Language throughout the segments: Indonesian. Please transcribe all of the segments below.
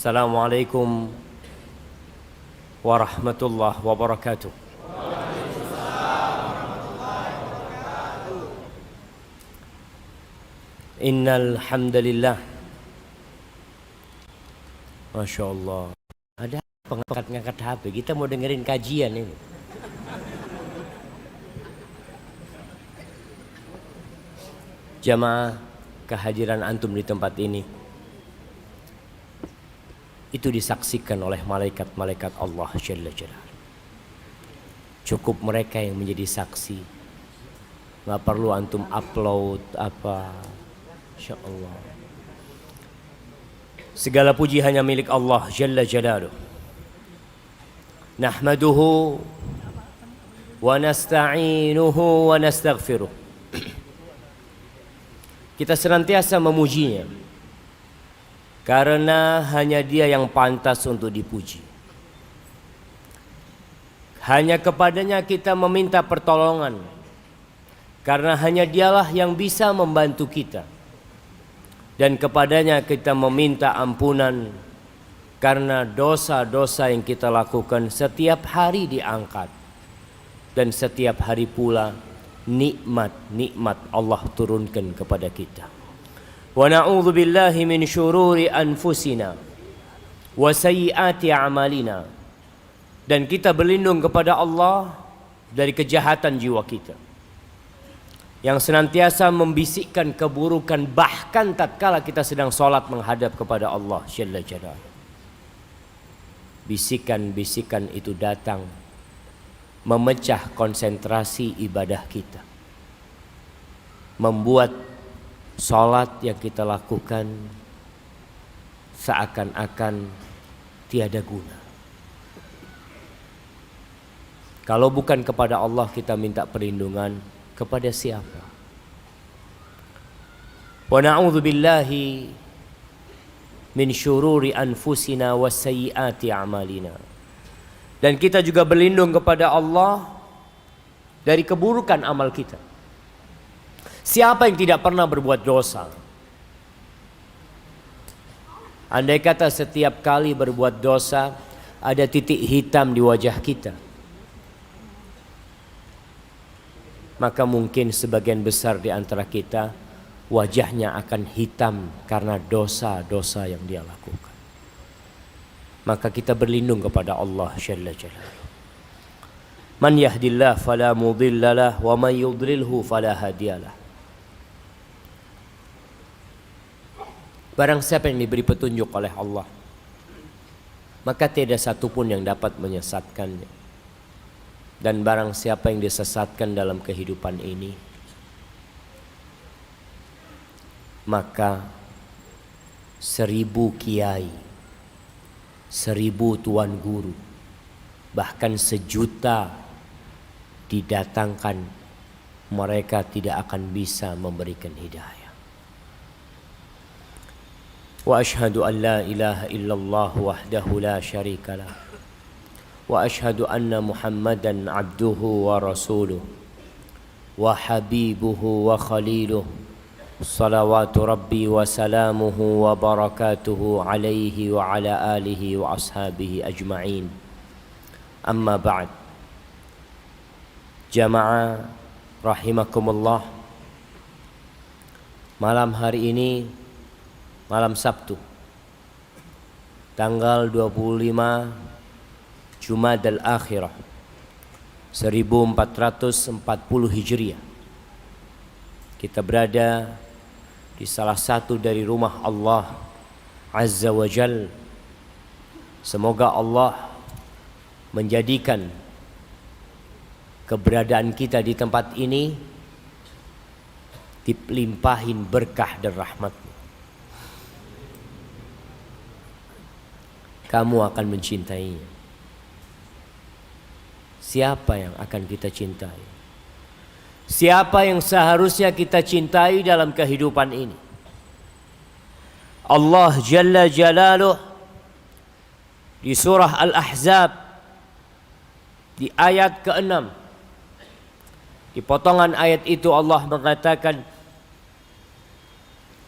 Assalamualaikum warahmatullahi wabarakatuh. Innal hamdalillah. Masya Allah. Ada ngangkat HP. Kita mau dengerin kajian ini. Jamaah, kehadiran antum di tempat ini itu disaksikan oleh malaikat-malaikat Allah Jalla Jalaluhu. Cukup mereka yang menjadi saksi. Nggak perlu antum upload apa. Insya Allah. Segala puji hanya milik Allah Jalla Jalaluhu. Nahmaduhu wa nasta'inuhu wa nastaghfiruh. Kita senantiasa memujinya karena hanya Dia yang pantas untuk dipuji. Hanya kepadanya kita meminta pertolongan karena hanya Dialah yang bisa membantu kita. Dan kepadanya kita meminta ampunan karena dosa-dosa yang kita lakukan setiap hari diangkat. Dan setiap hari pula nikmat-nikmat Allah turunkan kepada kita. Wa na'udzu billahi min syururi anfusina wa sayyiati a'malina. Dan kita berlindung kepada Allah dari kejahatan jiwa kita yang senantiasa membisikkan keburukan bahkan tatkala kita sedang salat menghadap kepada Allah Jalla Jalaluhu. Bisikan-bisikan itu datang memecah konsentrasi ibadah kita, membuat salat yang kita lakukan seakan-akan tiada guna. Kalau bukan kepada Allah kita minta perlindungan, kepada siapa? Wa na'udzu billahi min syururi anfusina wa sayyiati a'malina. Dan kita juga berlindung kepada Allah dari keburukan amal kita. Siapa yang tidak pernah berbuat dosa? Andai kata setiap kali berbuat dosa ada titik hitam di wajah kita, maka mungkin sebagian besar di antara kita wajahnya akan hitam karena dosa-dosa yang dia lakukan. Maka kita berlindung kepada Allah Jalla Jalaluhu. Man yahdillah fala mudhillalah wa man yudlilhu fala hadiyalah. Barang siapa yang diberi petunjuk oleh Allah, maka tidak satupun yang dapat menyesatkannya. Dan barang siapa yang disesatkan dalam kehidupan ini, maka 1000 kiai, 1000 tuan guru, bahkan 1.000.000 didatangkan, mereka tidak akan bisa memberikan hidayah. Wa ashhadu an la ilaha illallah wahdahu la syarikalah. Wa ashhadu anna Muhammadan abduhu wa rasuluh wa habibuhu wa khaliluh. Salawatu Rabbi wa salamuhu wa barakatuhu alaihi wa ala alihi wa ashabihi ajma'in. Amma ba'd. Jamaah rahimakumullah. Malam hari ini, malam Sabtu, tanggal 25 Jumadal Akhirah 1440 Hijriah. Kita berada di salah satu dari rumah Allah Azza wa Jal. Semoga Allah menjadikan keberadaan kita di tempat ini dilimpahin berkah dan rahmat. Kamu akan mencintainya. Siapa yang akan kita cintai? Siapa yang seharusnya kita cintai dalam kehidupan ini? Allah Jalla Jalaluhu di surah Al-Ahzab di ayat ke-6. Di potongan ayat itu Allah mengatakan,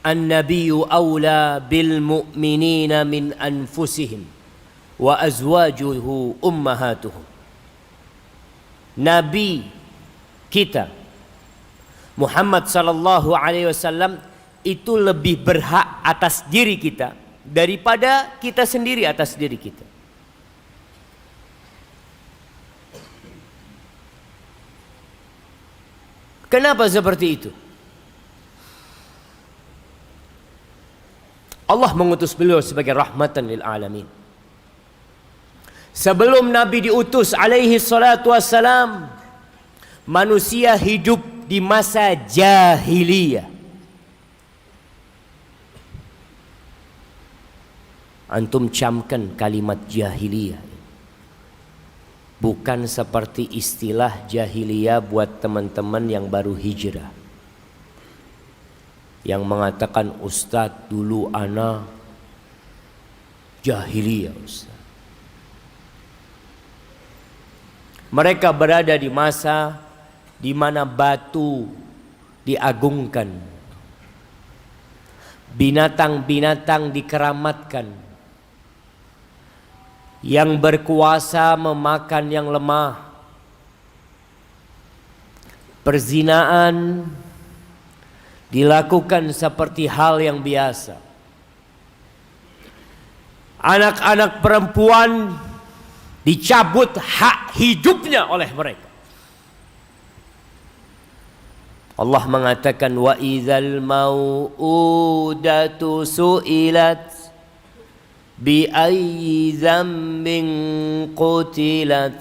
An-nabiyyu awla bil mu'minina min anfusihim wa azwajuhu ummahatuhum. Nabi kita Muhammad sallallahu alaihi wasallam itu lebih berhak atas diri kita daripada kita sendiri atas diri kita. Kenapa seperti itu? Allah mengutus beliau sebagai rahmatan lil alamin. Sebelum Nabi diutus alaihi salatu wassalam, manusia hidup di masa jahiliyah. Antum camkan kalimat jahiliyah. Bukan seperti istilah jahiliyah buat teman-teman yang baru hijrah, yang mengatakan Ustadz dulu ana jahiliyah Ustadz. Mereka berada di masa di mana batu diagungkan, binatang-binatang dikeramatkan, yang berkuasa memakan yang lemah, perzinaan dilakukan seperti hal yang biasa. Anak-anak perempuan dicabut hak hidupnya oleh mereka. Allah mengatakan wa idzal mau'udatu su'ilat bi ayyi dzambin qutilat.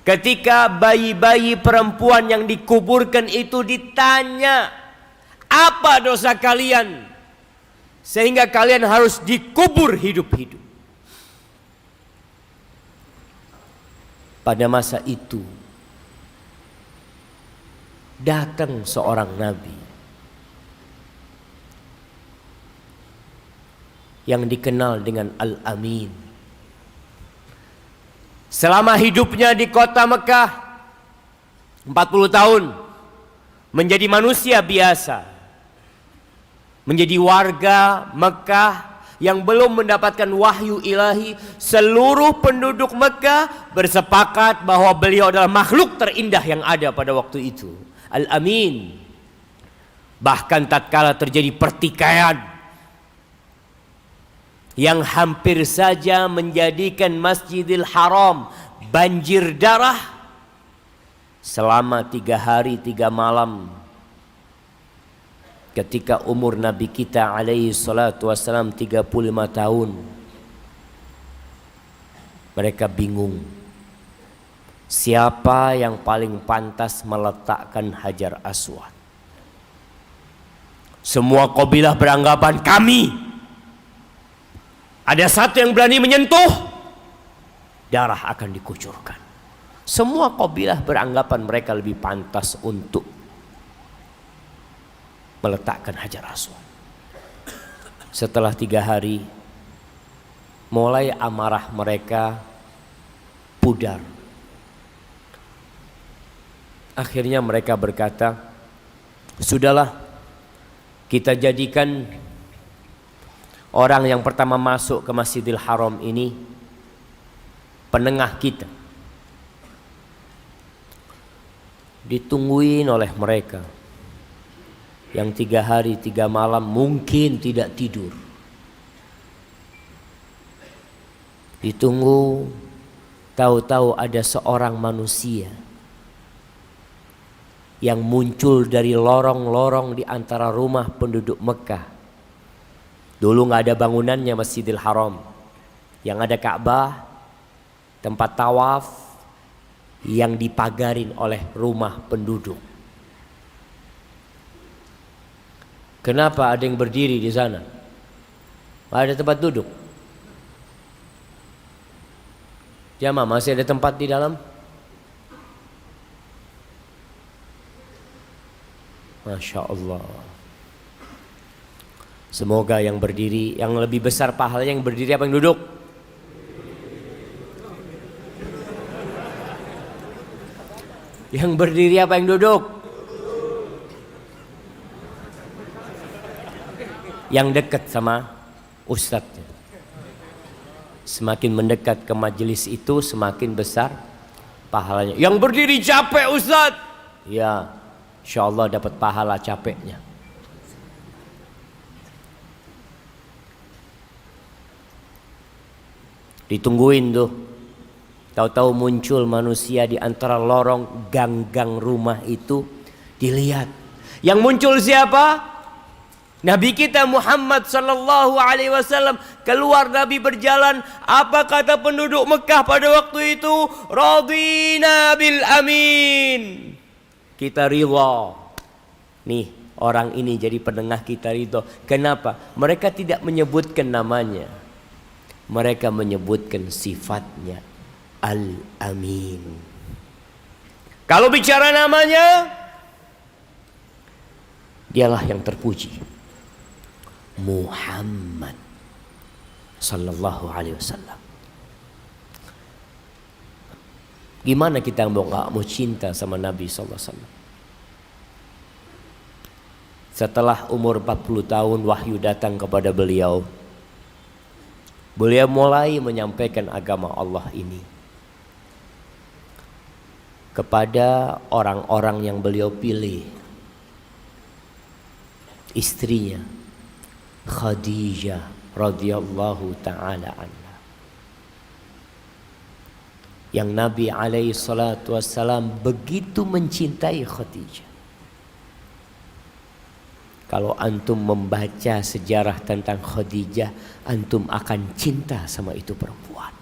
Ketika bayi-bayi perempuan yang dikuburkan itu ditanya, apa dosa kalian sehingga kalian harus dikubur hidup-hidup? Pada masa itu datang seorang nabi yang dikenal dengan Al-Amin. Selama hidupnya di kota Mekah 40 tahun menjadi manusia biasa, menjadi warga Mekah yang belum mendapatkan wahyu ilahi. Seluruh penduduk Mekah bersepakat bahwa beliau adalah makhluk terindah yang ada pada waktu itu, Al-Amin. Bahkan tatkala terjadi pertikaian yang hampir saja menjadikan Masjidil Haram banjir darah, selama 3 hari 3 malam, ketika umur Nabi kita alaihi salatu wassalam 35 tahun, mereka bingung siapa yang paling pantas meletakkan Hajar Aswad. Semua kabilah beranggapan kami. Ada satu yang berani menyentuh, darah akan dikucurkan. Semua kabilah beranggapan mereka lebih pantas untuk meletakkan Hajar Aswad. Setelah 3 hari, mulai amarah mereka pudar. Akhirnya mereka berkata, sudahlah, kita jadikan orang yang pertama masuk ke Masjidil Haram ini penengah kita. Ditungguin oleh mereka yang 3 hari 3 malam mungkin tidak tidur. Ditunggu, tahu-tahu ada seorang manusia yang muncul dari lorong-lorong di antara rumah penduduk Mekah. Dulu nggak ada bangunannya Masjidil Haram, yang ada Ka'bah, tempat tawaf yang dipagarin oleh rumah penduduk. Kenapa ada yang berdiri di sana? Nggak ada tempat duduk. Jamaah, masih ada tempat di dalam? Masya Allah. Semoga yang berdiri, yang lebih besar pahalanya yang berdiri apa yang duduk? Yang berdiri apa yang duduk? Yang dekat sama ustadznya. Semakin mendekat ke majelis itu semakin besar pahalanya. Yang berdiri capek ustadz, ya insya Allah dapat pahala capeknya. Ditungguin tuh. Tahu-tahu muncul manusia di antara lorong gang-gang rumah itu, dilihat. Yang muncul siapa? Nabi kita Muhammad sallallahu alaihi wasallam. Keluar Nabi berjalan. Apa kata penduduk Mekah pada waktu itu? Radina bil amin. Kita ridha. Nih, orang ini jadi penengah, kita ridha. Kenapa? Mereka tidak menyebutkan namanya. Mereka menyebutkan sifatnya. Al-Amin. Kalau bicara namanya, dialah yang terpuji. Muhammad sallallahu alaihi wasallam. Gimana kita nggak mau cinta sama Nabi sallallahu alaihi wasallam? Setelah umur 40 tahun wahyu datang kepada beliau. Beliau mulai menyampaikan agama Allah ini kepada orang-orang yang beliau pilih. Istrinya Khadijah radhiyallahu ta'ala anha, yang Nabi alaihi salatu wassalam begitu mencintai Khadijah. Kalau antum membaca sejarah tentang Khadijah, antum akan cinta sama itu perempuan.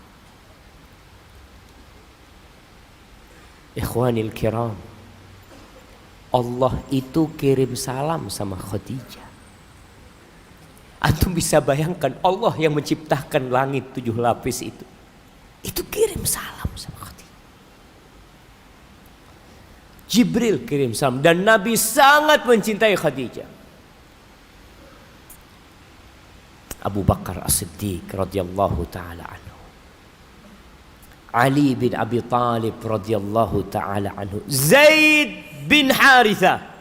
Ikhwanil kiram, Allah itu kirim salam sama Khadijah. Antum bisa bayangkan Allah yang menciptakan langit 7 lapis itu kirim salam sama Khadijah. Jibril kirim salam dan Nabi sangat mencintai Khadijah. Abu Bakar As-Siddiq radhiyallahu ta'ala anhu, Ali bin Abi Thalib radhiyallahu ta'ala anhu, Zaid bin Harithah.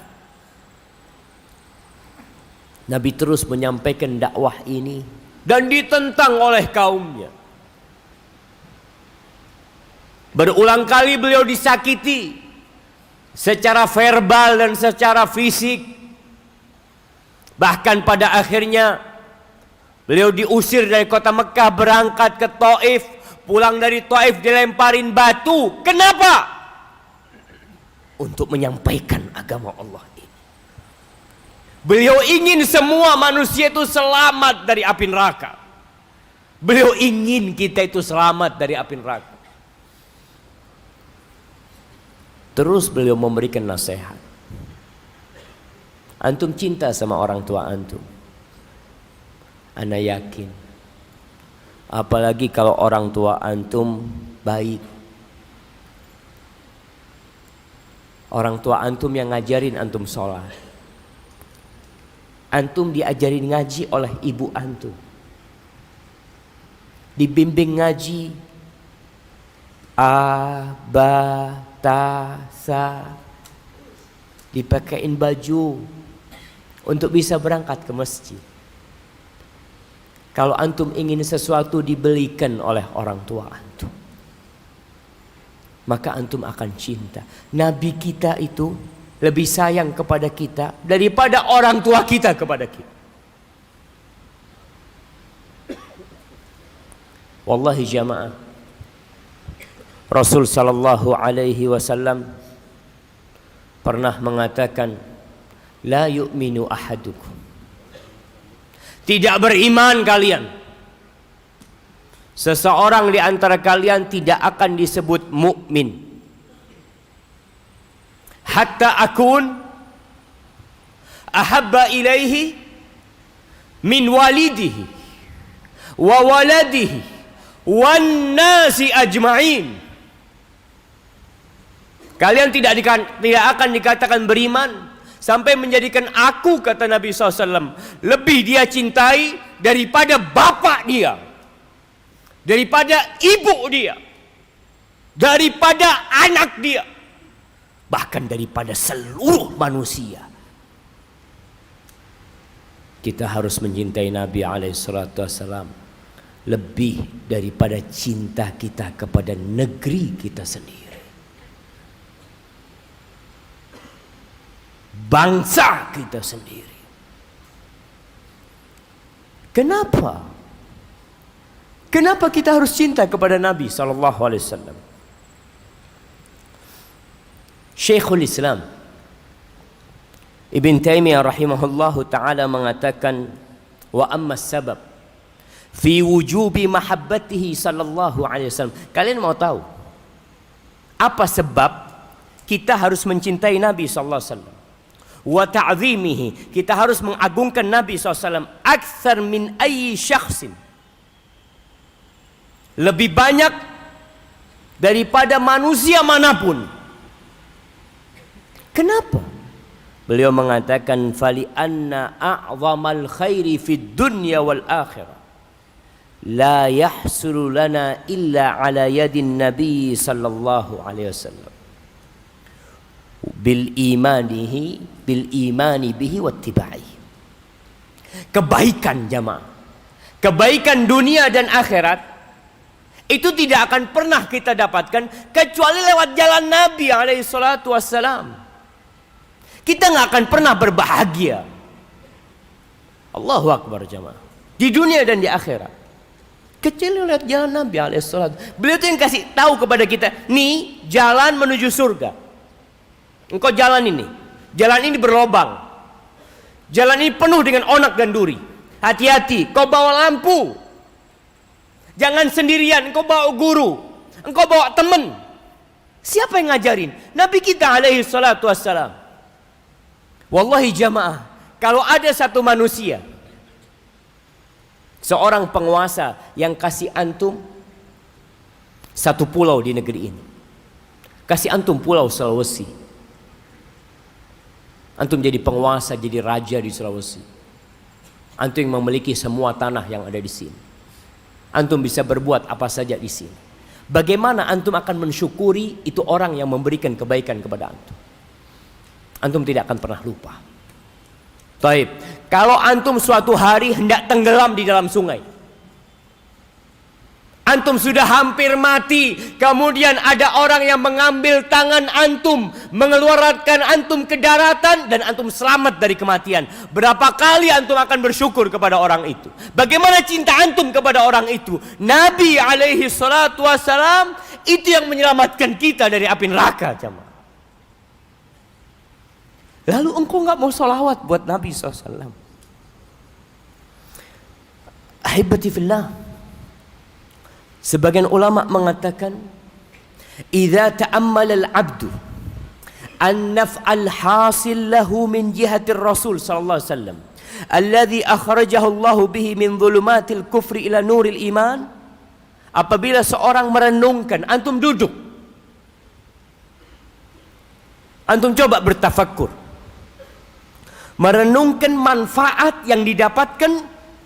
Nabi terus menyampaikan dakwah ini dan ditentang oleh kaumnya. Berulang kali beliau disakiti secara verbal dan secara fisik. Bahkan pada akhirnya beliau diusir dari kota Mekah, berangkat ke Taif. Pulang dari Taif dilemparin batu. Kenapa? Untuk menyampaikan agama Allah ini. Beliau ingin semua manusia itu selamat dari api neraka. Beliau ingin kita itu selamat dari api neraka. Terus beliau memberikan nasihat. Antum cinta sama orang tua antum. Ana yakin, apalagi kalau orang tua antum baik. Orang tua antum yang ngajarin antum sholat. Antum diajarin ngaji oleh ibu antum. Dibimbing ngaji. A, ba, ta, sa. Dipakaiin baju untuk bisa berangkat ke masjid. Kalau antum ingin sesuatu dibelikan oleh orang tua antum, maka antum akan cinta. Nabi kita itu lebih sayang kepada kita daripada orang tua kita kepada kita. Wallahi jamaah, Rasul sallallahu alaihi wasallam pernah mengatakan, la yu'minu ahadukum, tidak beriman kalian. Seseorang di antara kalian tidak akan disebut mukmin hatta akun ahabba ilaihi min walidihi wa waladihi wan nasi ajma'in. Kalian tidak akan dikatakan beriman sampai menjadikan aku, kata Nabi SAW, lebih dia cintai daripada bapak dia, daripada ibu dia, daripada anak dia, bahkan daripada seluruh manusia. kita harus mencintai Nabi SAW lebih daripada cinta kita kepada negeri kita sendiri, bangsa kita sendiri. Kenapa? Kenapa kita harus cinta kepada Nabi SAW? Syekhul Islam Ibn Taimiyah rahimahullahu ta'ala mengatakan, wa amma sabab fi wujubi mahabbatihi sallallahu alaihi wasallam. Kalian mau tahu apa sebab kita harus mencintai Nabi sallallahu alaihi wasallam? Wa ta'zimihi, kita harus mengagungkan Nabi sallallahu alaihi wasallam aktsar min ayyi syakhsin, lebih banyak daripada manusia manapun. Kenapa? Beliau mengatakan, fali anna a'zamal khairi fid dunya wal akhirah la yahsulu lana illa ala yadin nabi sallallahu alaihi wasallam bil imani bihi wattiba'i. Kebaikan jamaah, kebaikan dunia dan akhirat itu tidak akan pernah kita dapatkan kecuali lewat jalan Nabi alaihi salatu wassalam. Kita nggak akan pernah berbahagia, Allahu Akbar jamaah, di dunia dan di akhirat kecuali lewat jalan Nabi alaihi salatu. Beliau itu yang kasih tahu kepada kita, nih jalan menuju surga. Engkau jalan ini berlobang, jalan ini penuh dengan onak dan duri. Hati-hati, kau bawa lampu. Jangan sendirian, engkau bawa guru, engkau bawa teman. Siapa yang ngajarin? Nabi kita alaihi salatu wassalam. Wallahi jamaah, kalau ada satu manusia, seorang penguasa yang kasih antum satu pulau di negeri ini, kasih antum pulau Sulawesi, antum jadi penguasa, jadi raja di Sulawesi, antum yang memiliki semua tanah yang ada di sini, antum bisa berbuat apa saja di sini. Bagaimana antum akan mensyukuri itu orang yang memberikan kebaikan kepada antum? Antum tidak akan pernah lupa. Taib, kalau antum suatu hari hendak tenggelam di dalam sungai, antum sudah hampir mati, kemudian ada orang yang mengambil tangan antum, mengeluarkan antum ke daratan, dan antum selamat dari kematian. Berapa kali antum akan bersyukur kepada orang itu? Bagaimana cinta antum kepada orang itu? Nabi alaihi salatu wassalam itu yang menyelamatkan kita dari api neraka jemaah. Lalu engkau nggak mau sholawat buat Nabi SAW? Ahibati fillah, sebagian ulama mengatakan, idza ta'ammal al-'abdu an-naf'al hasil lahu min jihati Rasul sallallahu alaihi wasallam alladhi akhrajahu Allah bihi min dhulumatil kufri ila nuril iman. Apabila seorang merenungkan, antum duduk, antum coba bertafakkur, merenungkan manfaat yang didapatkan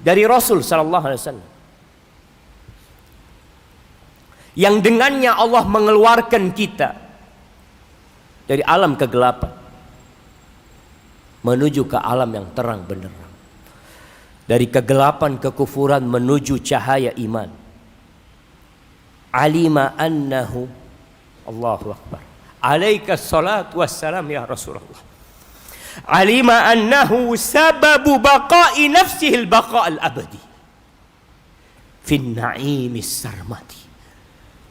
dari Rasul sallallahu alaihi wasallam, yang dengannya Allah mengeluarkan kita dari alam kegelapan menuju ke alam yang terang benderang, dari kegelapan kekufuran menuju cahaya iman. Alima annahu, Allahu Akbar, alaika salatu wassalam ya Rasulullah, alima annahu sababu baqa'i nafsihil baqa'al abadi fin na'imis sarmati.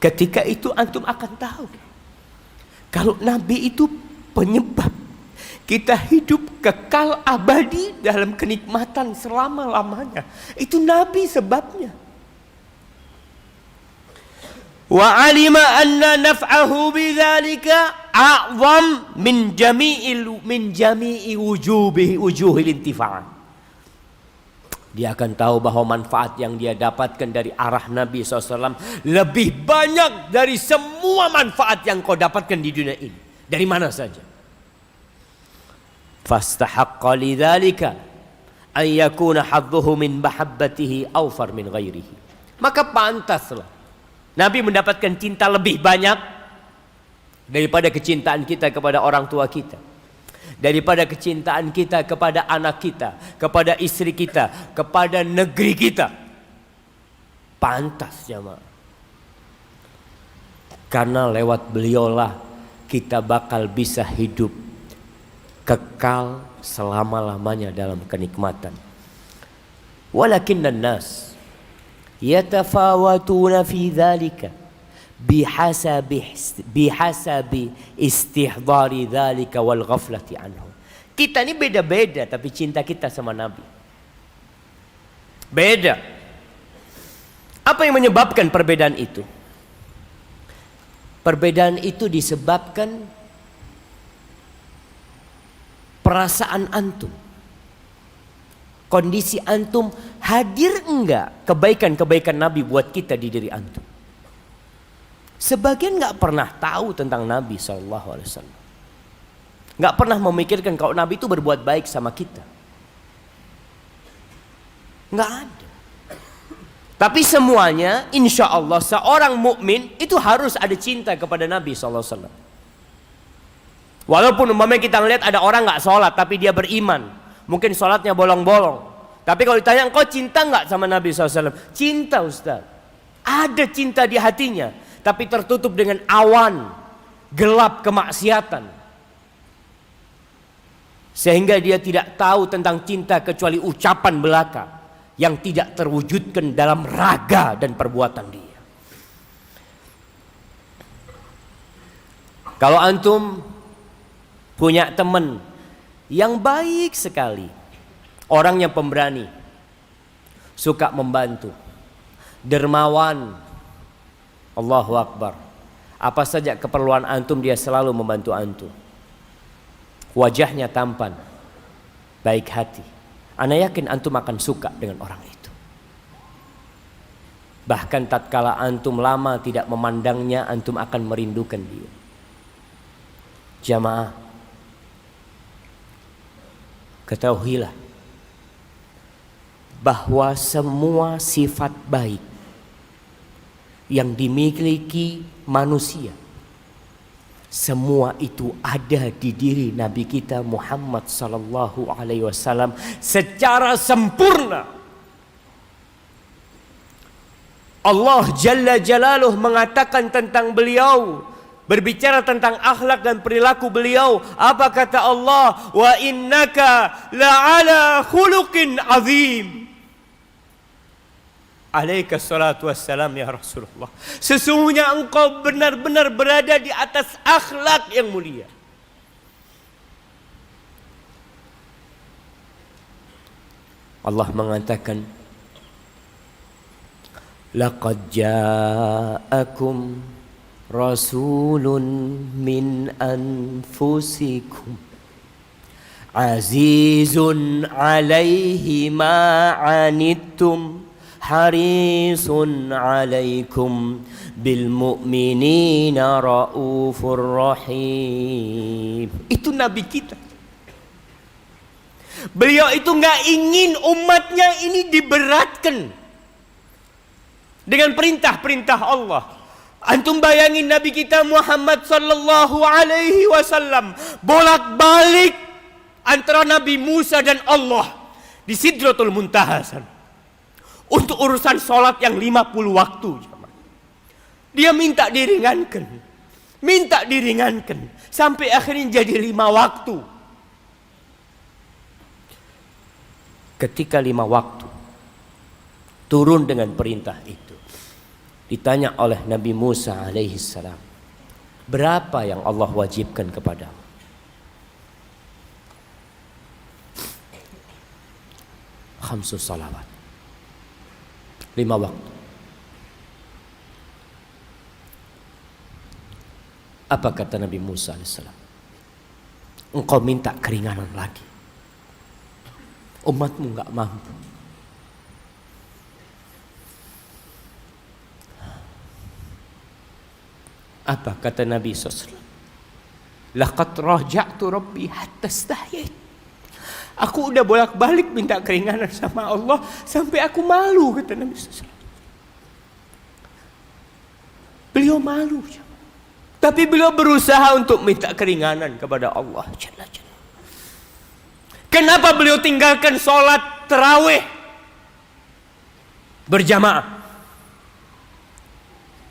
Ketika itu antum akan tahu kalau Nabi itu penyebab kita hidup kekal abadi dalam kenikmatan selama-lamanya. Itu Nabi sebabnya. Wa alima anna naf'ahu bidzalika a'zam min jami'i wujuhil intifa'. Dia akan tahu bahwa manfaat yang dia dapatkan dari arah Nabi SAW lebih banyak dari semua manfaat yang kau dapatkan di dunia ini, dari mana saja. Fastahaqqa lidzalika an yakuna hadduhu min mahabbatihi awfar min ghairihi. Maka pantaslah Nabi mendapatkan cinta lebih banyak daripada kecintaan kita kepada orang tua kita, daripada kecintaan kita kepada anak kita, kepada istri kita, kepada negeri kita. Pantas jamaah. Karena lewat beliaulah kita bakal bisa hidup kekal selama-lamanya dalam kenikmatan. Walakinnan nas yatafawatuna fi dzalika bihasabi istihdari dzalika wal ghaflati anhu. Kita ini beda-beda, tapi cinta kita sama Nabi beda. Apa yang menyebabkan perbedaan itu? Perbedaan itu disebabkan perasaan antum. Kondisi antum, hadir enggak kebaikan-kebaikan Nabi buat kita di diri antum? Sebagian enggak pernah tahu tentang Nabi SAW. Enggak pernah memikirkan kalau Nabi itu berbuat baik sama kita. Enggak ada. Tapi semuanya, insya Allah seorang mukmin itu harus ada cinta kepada Nabi SAW. Walaupun umpamanya kita ngelihat ada orang nggak sholat tapi dia beriman, mungkin sholatnya bolong-bolong. Tapi kalau ditanya, engkau cinta nggak sama Nabi SAW? Cinta, Ustaz. Ada cinta di hatinya, tapi tertutup dengan awan gelap kemaksiatan, sehingga dia tidak tahu tentang cinta kecuali ucapan belaka yang tidak terwujudkan dalam raga dan perbuatan dia. Kalau antum punya teman yang baik sekali, orangnya pemberani, suka membantu, dermawan, Allahu Akbar, apa saja keperluan antum dia selalu membantu antum, wajahnya tampan, baik hati, ana yakin antum akan suka dengan orang itu. Bahkan tatkala antum lama tidak memandangnya, antum akan merindukan dia. Jamaah, ketahuilah bahwa semua sifat baik yang dimiliki manusia, semua itu ada di diri Nabi kita Muhammad sallallahu alaihi wasallam secara sempurna. Allah Jalla Jalaluh mengatakan tentang beliau, berbicara tentang akhlak dan perilaku beliau. Apa kata Allah? Wa innaka la'ala khuluqin azim. Alaika salatu wassalam ya Rasulullah. Sesungguhnya engkau benar-benar berada di atas akhlak yang mulia. Allah mengatakan, laqad ja'akum rasulun min anfusikum azizun alaihi ma anittum harisun alaikum bil mu'minina raufur rahim. Itu Nabi kita. Beliau itu nggak ingin umatnya ini diberatkan dengan perintah-perintah Allah. Antum bayangin Nabi kita Muhammad sallallahu alaihi wasallam bolak-balik antara Nabi Musa dan Allah di Sidratul Muntaha sana, untuk urusan sholat yang 50 waktu. Dia minta diringankan sampai akhirnya jadi 5 waktu. Ketika 5 waktu turun dengan perintah itu, ditanya oleh Nabi Musa alaihi salam, berapa yang Allah wajibkan kepadamu? Khamsus salawat, 5 waktu. Apa kata Nabi Musa alaihissalam? Engkau minta keringanan lagi, umatmu gak mampu. Apa kata Nabi SAW? Laqad raja'tu rabbi hatta stahyait. Aku udah bolak-balik minta keringanan sama Allah sampai aku malu, kata Nabi SAW. Beliau malu, tapi beliau berusaha untuk minta keringanan kepada Allah. Kenapa beliau tinggalkan sholat tarawih berjamaah?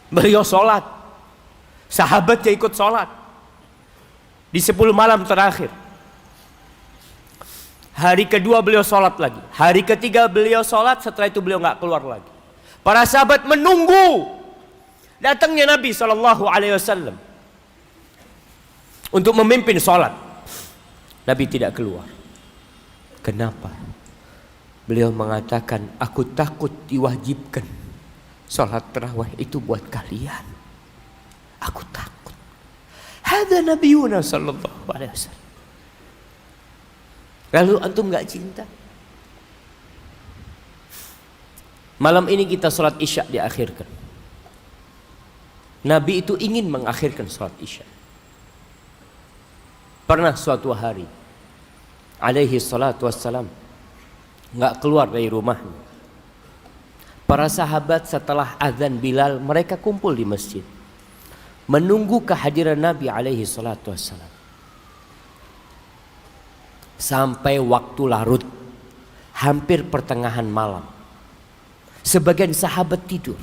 Beliau sholat, sahabatnya ikut sholat di 10 malam terakhir. Hari kedua beliau sholat lagi, hari ketiga beliau sholat, setelah itu beliau nggak keluar lagi. Para sahabat menunggu datangnya Nabi SAW untuk memimpin sholat. Nabi tidak keluar. Kenapa? Beliau mengatakan, aku takut diwajibkan sholat tarawih itu buat kalian. Aku takut. Hadza nabiyuna sallallahu alaihi wasallam. Lalu antum nggak cinta? Malam ini kita sholat isya diakhirkan. Nabi itu ingin mengakhirkan sholat isya. Pernah suatu hari alaihi salatu wassalam nggak keluar dari rumahnya. Para sahabat setelah azan Bilal, mereka kumpul di masjid menunggu kehadiran Nabi alaihi salatu wassalam sampai waktu larut, hampir pertengahan malam. Sebagian sahabat tidur.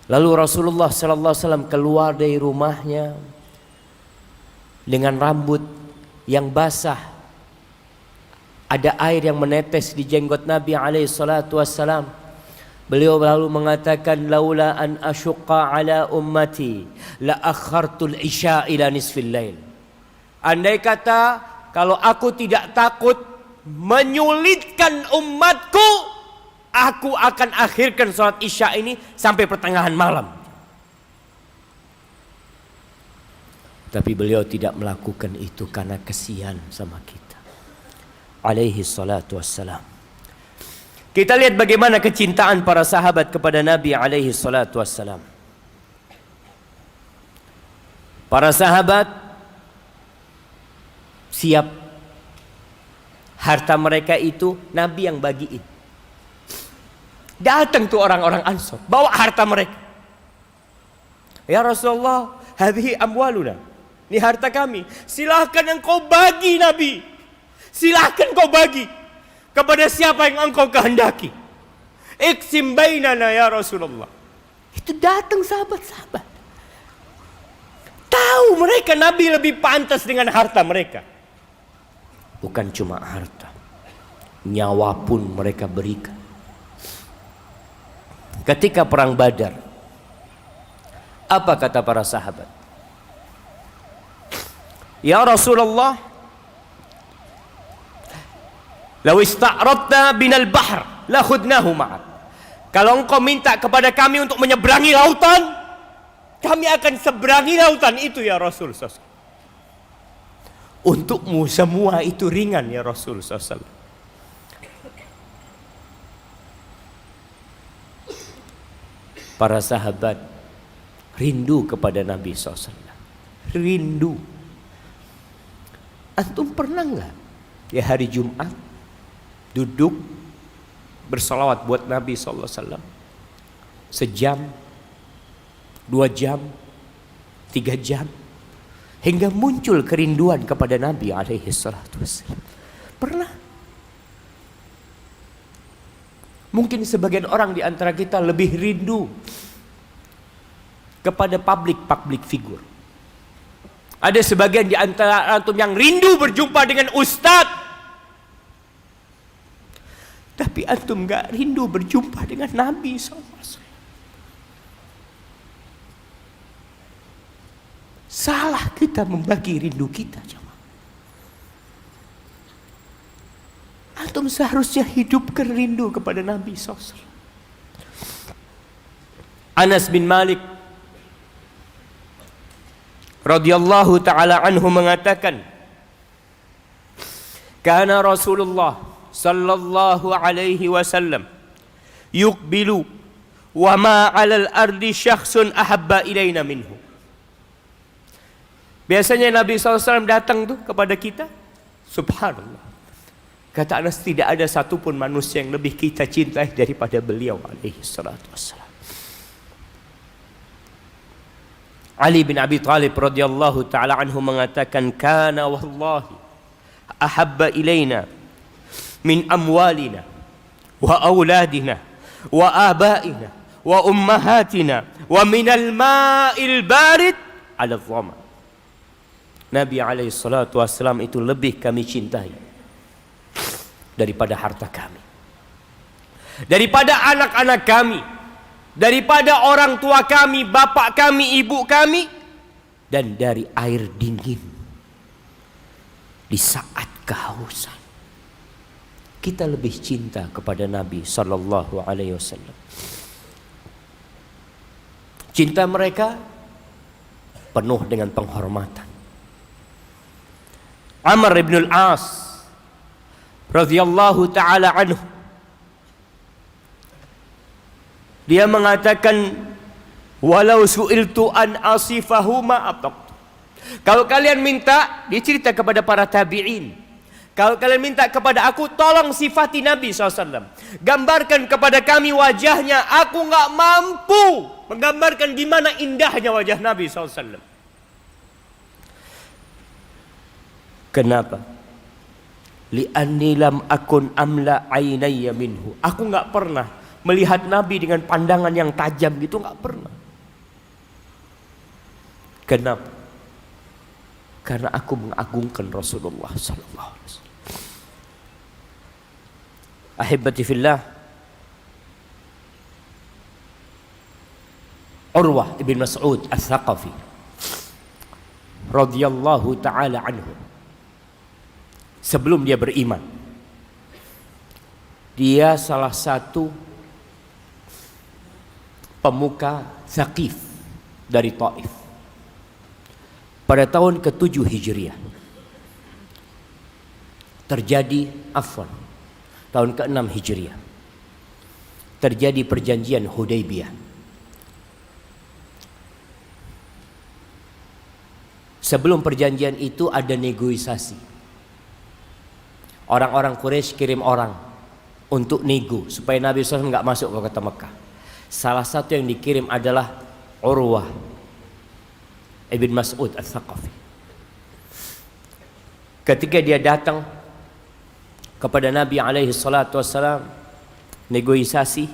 Lalu Rasulullah sallallahu alaihi wasallam keluar dari rumahnya dengan rambut yang basah. Ada air yang menetes di jenggot Nabi alaihi salatu wassalam. Beliau lalu mengatakan, laula an asyqa ala ummati la akhartul isya ila nisfil lail. Andai kata kalau aku tidak takut menyulitkan umatku, aku akan akhirkan salat isya ini sampai pertengahan malam. Tapi beliau tidak melakukan itu karena kesian sama kita. Alaihi salatu wassalam. Kita lihat bagaimana kecintaan para sahabat kepada Nabi alaihi salatu wassalam. Para sahabat siap, harta mereka itu Nabi yang bagiin. Datang tuh orang-orang Ansor, bawa harta mereka. Ya Rasulullah, hadhihi amwaluna. Ini harta kami. Silahkan engkau bagi Nabi. Silahkan kau bagi kepada siapa yang engkau kehendaki. Iksim bainana ya Rasulullah. Itu datang sahabat-sahabat. Tahu mereka Nabi lebih pantas dengan harta mereka. Bukan cuma harta, nyawa pun mereka berikan. Ketika perang Badar, apa kata para sahabat? Ya Rasulullah, law ista'radta binal bahr la khudnahu ma'ak. Kalau engkau minta kepada kami untuk menyeberangi lautan, kami akan seberangi lautan itu ya Rasul SAW. Untukmu semua itu ringan ya Rasul SAW. Para sahabat rindu kepada Nabi SAW. Rindu. Antum pernah nggak ya hari Jumat duduk bersalawat buat Nabi SAW sejam, 2 jam, 3 jam, hingga muncul kerinduan kepada Nabi alaihi salatu wassalam? Pernah? Mungkin sebagian orang di antara kita lebih rindu kepada public figure. Ada sebagian di antara antum yang rindu berjumpa dengan ustadz, tapi antum gak rindu berjumpa dengan Nabi SAW. Salah kita membagi rindu kita, jemaah. Antum seharusnya hidupkan rindu kepada Nabi SAW. Anas bin Malik radhiyallahu ta'ala anhu mengatakan, kana Rasulullah sallallahu alaihi wasallam yuqbilu wa ma 'alal ardi syakhsun ahabba ilaina minhu. Biasanya Nabi SAW datang tuh kepada kita, subhanallah, kata Anas, tidak ada satupun manusia yang lebih kita cintai daripada beliau alaihi salatu wassalam. Ali bin Abi Thalib radhiyallahu ta'ala anhu mengatakan, kana wallahi ahabba ilaina min amwalina wa auladina wa abaina wa ummahatina wa minal ma'il barid ala dhama. Nabi alaihi salatu wassalam itu lebih kami cintai daripada harta kami, daripada anak-anak kami, daripada orang tua kami, bapak kami, ibu kami, dan dari air dingin di saat kehausan. Kita lebih cinta kepada Nabi sallallahu alaihi wasallam. Cinta mereka penuh dengan penghormatan. Amr ibn al-As radhiyallahu ta'ala anhu, dia mengatakan, walau su'iltu an asifahuma abtaqtu. Kalau kalian minta, dia cerita kepada para tabi'in, kalau kalian minta kepada aku, tolong sifati Nabi SAW, gambarkan kepada kami wajahnya. Aku gak mampu menggambarkan gimana indahnya wajah Nabi SAW. Kenapa? Li'anni lam akun amla ainayya minhu. Aku gak pernah melihat Nabi dengan pandangan yang tajam gitu, gak pernah. Kenapa? Karena aku mengagungkan Rasulullah sallallahu alaihi wasallam. Ahibati fillah, Urwah ibn Mas'ud Ats-Tsaqafi radhiyallahu ta'ala anhu, sebelum dia beriman, dia salah satu pemuka Tsaqif dari Taif pada tahun ke-7 Hijriah. Tahun ke-6 Hijriah terjadi perjanjian Hudaybiyah. Sebelum perjanjian itu ada negosiasi. Orang-orang Quraisy kirim orang untuk nego supaya Nabi SAW nggak masuk ke kota Mekah. Salah satu yang dikirim adalah Urwah ibn Mas'ud Ats-Tsaqafi. Ketika dia datang kepada Nabi alaihi salatu wassalam, negosiasi,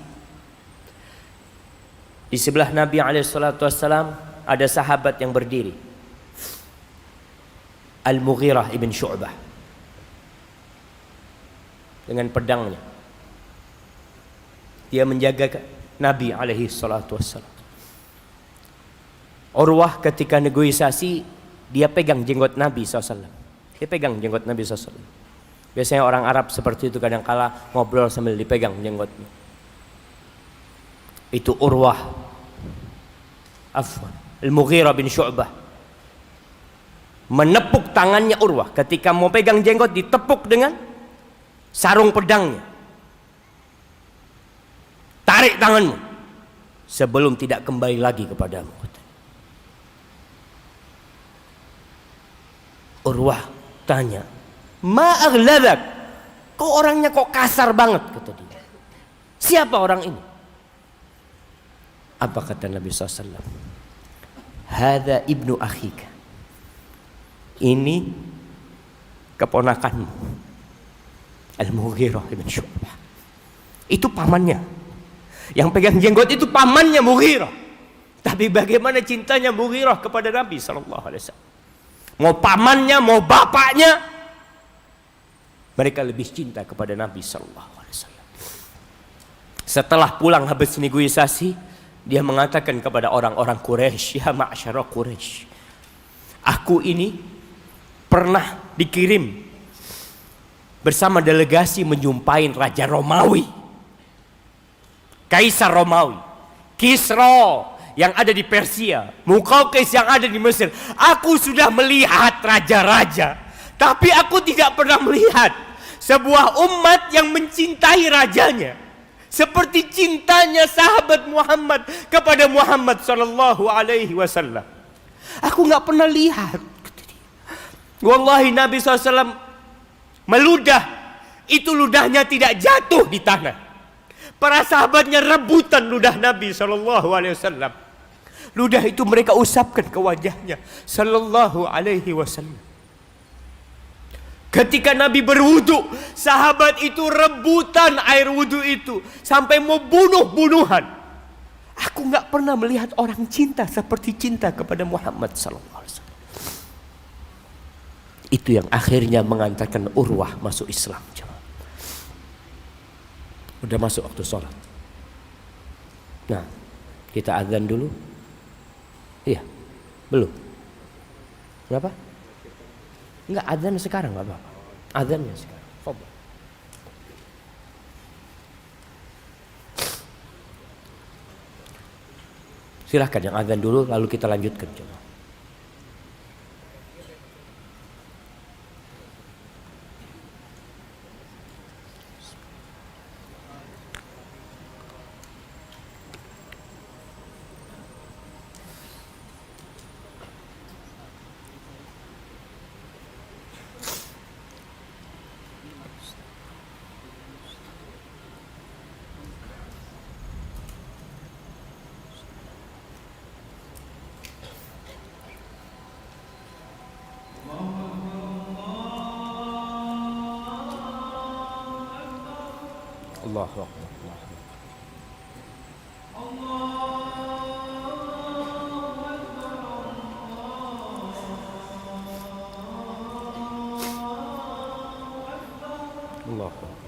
di sebelah Nabi alaihi salatu wassalam ada sahabat yang berdiri, Al-Mughirah ibn Syu'bah, dengan pedangnya. Dia menjaga Nabi alaihi salatu wassalam. Urwah ketika negosiasi, dia pegang jenggot Nabi SAW. Dia pegang jenggot Nabi SAW. Biasanya orang Arab seperti itu, kadang kala ngobrol sambil dipegang jenggotnya. Itu Urwah, Al-Mughirah bin Syu'bah menepuk tangannya Urwah. Ketika mau pegang jenggot, ditepuk dengan sarung pedangnya. Tarik tanganmu sebelum tidak kembali lagi kepadamu. Urwah tanya, ma aghladak, kok orangnya kok kasar banget, kata dia. Siapa orang ini? Apa kata Nabi SAW? Hadza ibnu akhika, ini keponakanmu, Al-Mughirah ibn Syu'bah. Itu pamannya. Yang pegang jenggot itu pamannya Mughirah. Tapi bagaimana cintanya Mughirah kepada Nabi SAW? Mau pamannya, mau bapaknya, mereka lebih cinta kepada Nabi SAW. Setelah pulang habis negosiasi, dia mengatakan kepada orang-orang Quraisy, ya ma'syara Quraisy, aku ini pernah dikirim bersama delegasi menjumpai Raja Romawi, Kaisar Romawi, Kisra yang ada di Persia, Muqawqis yang ada di Mesir. Aku sudah melihat raja-raja, tapi aku tidak pernah melihat sebuah umat yang mencintai rajanya seperti cintanya sahabat Muhammad kepada Muhammad sallallahu alaihi wasallam. Aku nggak pernah lihat. Wallahi Nabi SAW meludah, itu ludahnya tidak jatuh di tanah. Para sahabatnya rebutan ludah Nabi SAW. Ludah itu mereka usapkan ke wajahnya Sallallahu alaihi wasallam. Ketika Nabi berwudu, sahabat itu rebutan air wudu itu sampai mau bunuh-bunuhan. Aku nggak pernah melihat orang cinta seperti cinta kepada Muhammad sallallahu alaihi wasallam. Itu yang akhirnya mengantarkan Urwah masuk Islam. Udah masuk waktu sholat. Nah, kita azan dulu. Iya, belum. Kenapa? Enggak, azan sekarang nggak apa-apa. Azannya sekarang. Fadhil. Silahkan yang azan dulu, lalu kita lanjutkan. Allahu Akbar. Allahu Akbar.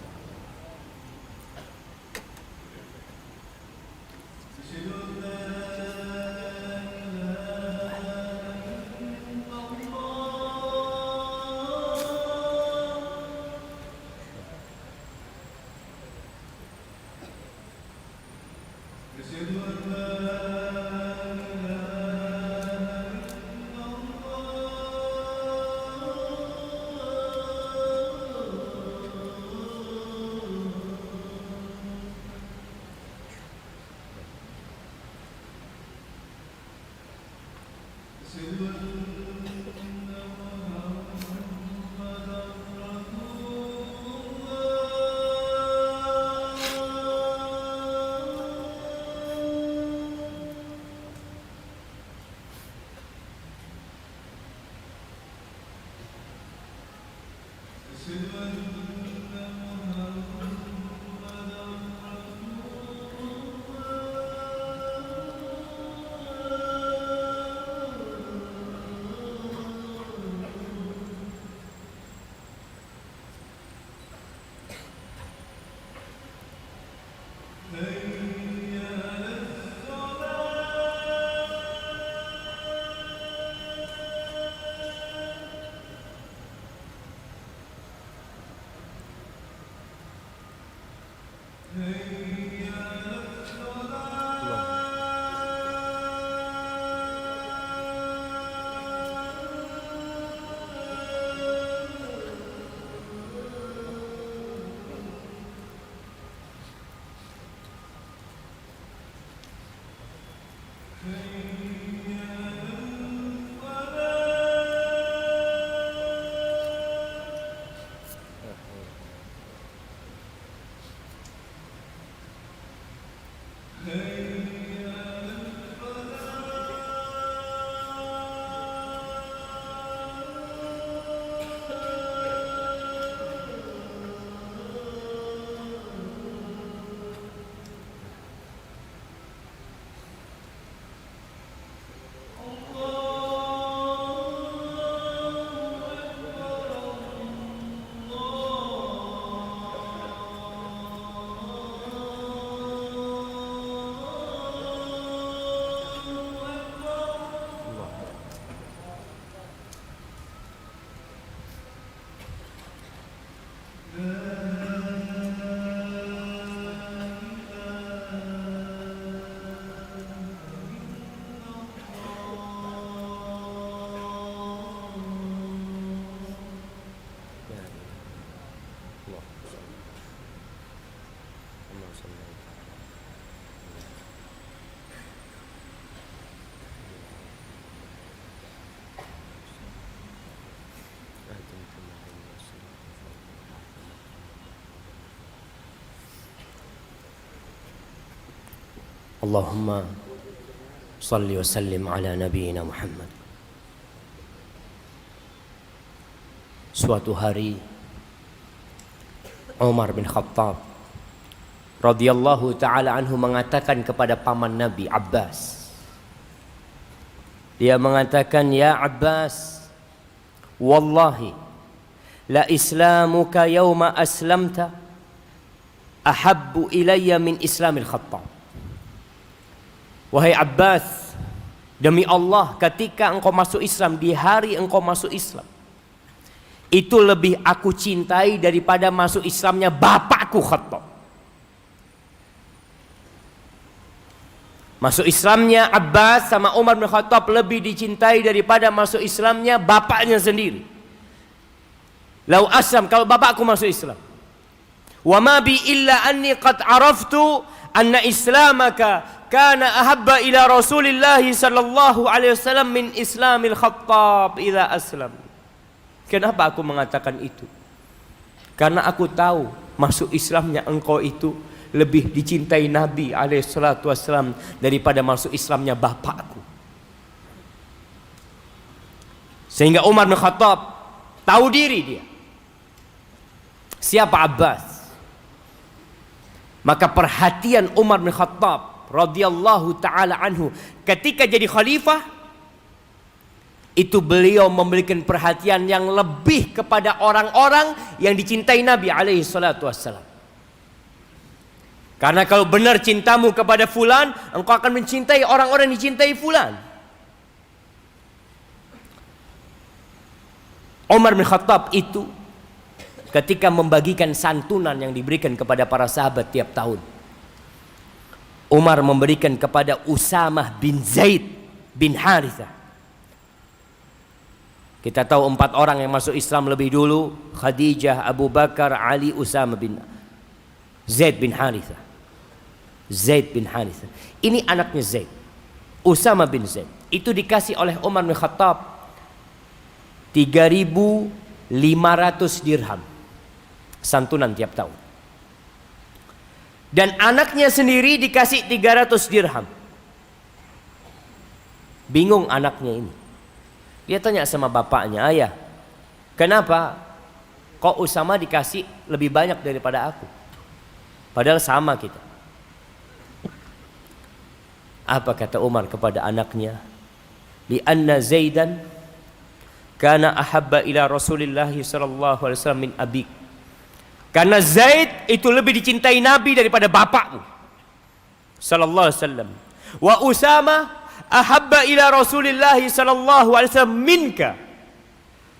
Allahumma salli wa sallim ala nabiyyina Muhammad. Suatu hari Umar bin Khattab radhiyallahu taala anhu mengatakan kepada paman Nabi Abbas. Dia mengatakan, "Ya Abbas, wallahi la islamuka yawma aslamta ahabbu ilayya min islamil Khattab." Wahai Abbas, demi Allah, ketika engkau masuk Islam, di hari engkau masuk Islam, itu lebih aku cintai daripada masuk Islamnya bapakku Khattab. Masuk Islamnya Abbas sama Umar bin Khattab lebih dicintai daripada masuk Islamnya bapaknya sendiri. Lau aslam, kalau bapakku masuk Islam. Wa ma bi illa anni qad araftu anna islamaka kana ahabba ila Rasulillah sallallahu alaihi wasallam min islamil Khattab idza aslam. Kenapa aku mengatakan itu? Karena aku tahu masuk Islamnya engkau itu lebih dicintai Nabi SAW daripada masuk Islamnya bapakku. Sehingga Umar bin Khattab tahu diri dia. Siapa Abbas? Maka perhatian Umar bin Khattab radhiyallahu taala anhu ketika jadi khalifah, itu beliau memberikan perhatian yang lebih kepada orang-orang yang dicintai Nabi alaihi salatu wassalam. Karena kalau benar cintamu kepada fulan, engkau akan mencintai orang-orang yang dicintai fulan. Umar bin Khattab itu ketika membagikan santunan yang diberikan kepada para sahabat tiap tahun, Umar memberikan kepada Usamah bin Zaid bin Harithah. Kita tahu 4 orang yang masuk Islam lebih dulu: Khadijah, Abu Bakar, Ali, Usamah bin Zaid bin Harithah. Zaid bin Harithah. Ini anaknya Zaid. Usamah bin Zaid. Itu dikasih oleh Umar bin Khattab 3.500 dirham santunan tiap tahun. Dan anaknya sendiri dikasih 300 dirham. Bingung anaknya ini. Dia tanya sama bapaknya, "Ayah, kenapa kok Usama dikasih lebih banyak daripada aku? Padahal sama kita." Apa kata Umar kepada anaknya? "Li'anna Zaidan kana ahabba ila Rasulillah sallallahu alaihi wasallam min abik." Karena Zaid itu lebih dicintai Nabi daripada bapakmu sallallahu alaihi wasallam. Wa Usama ahabba ila Rasulillah sallallahu alaihi wasallam minka.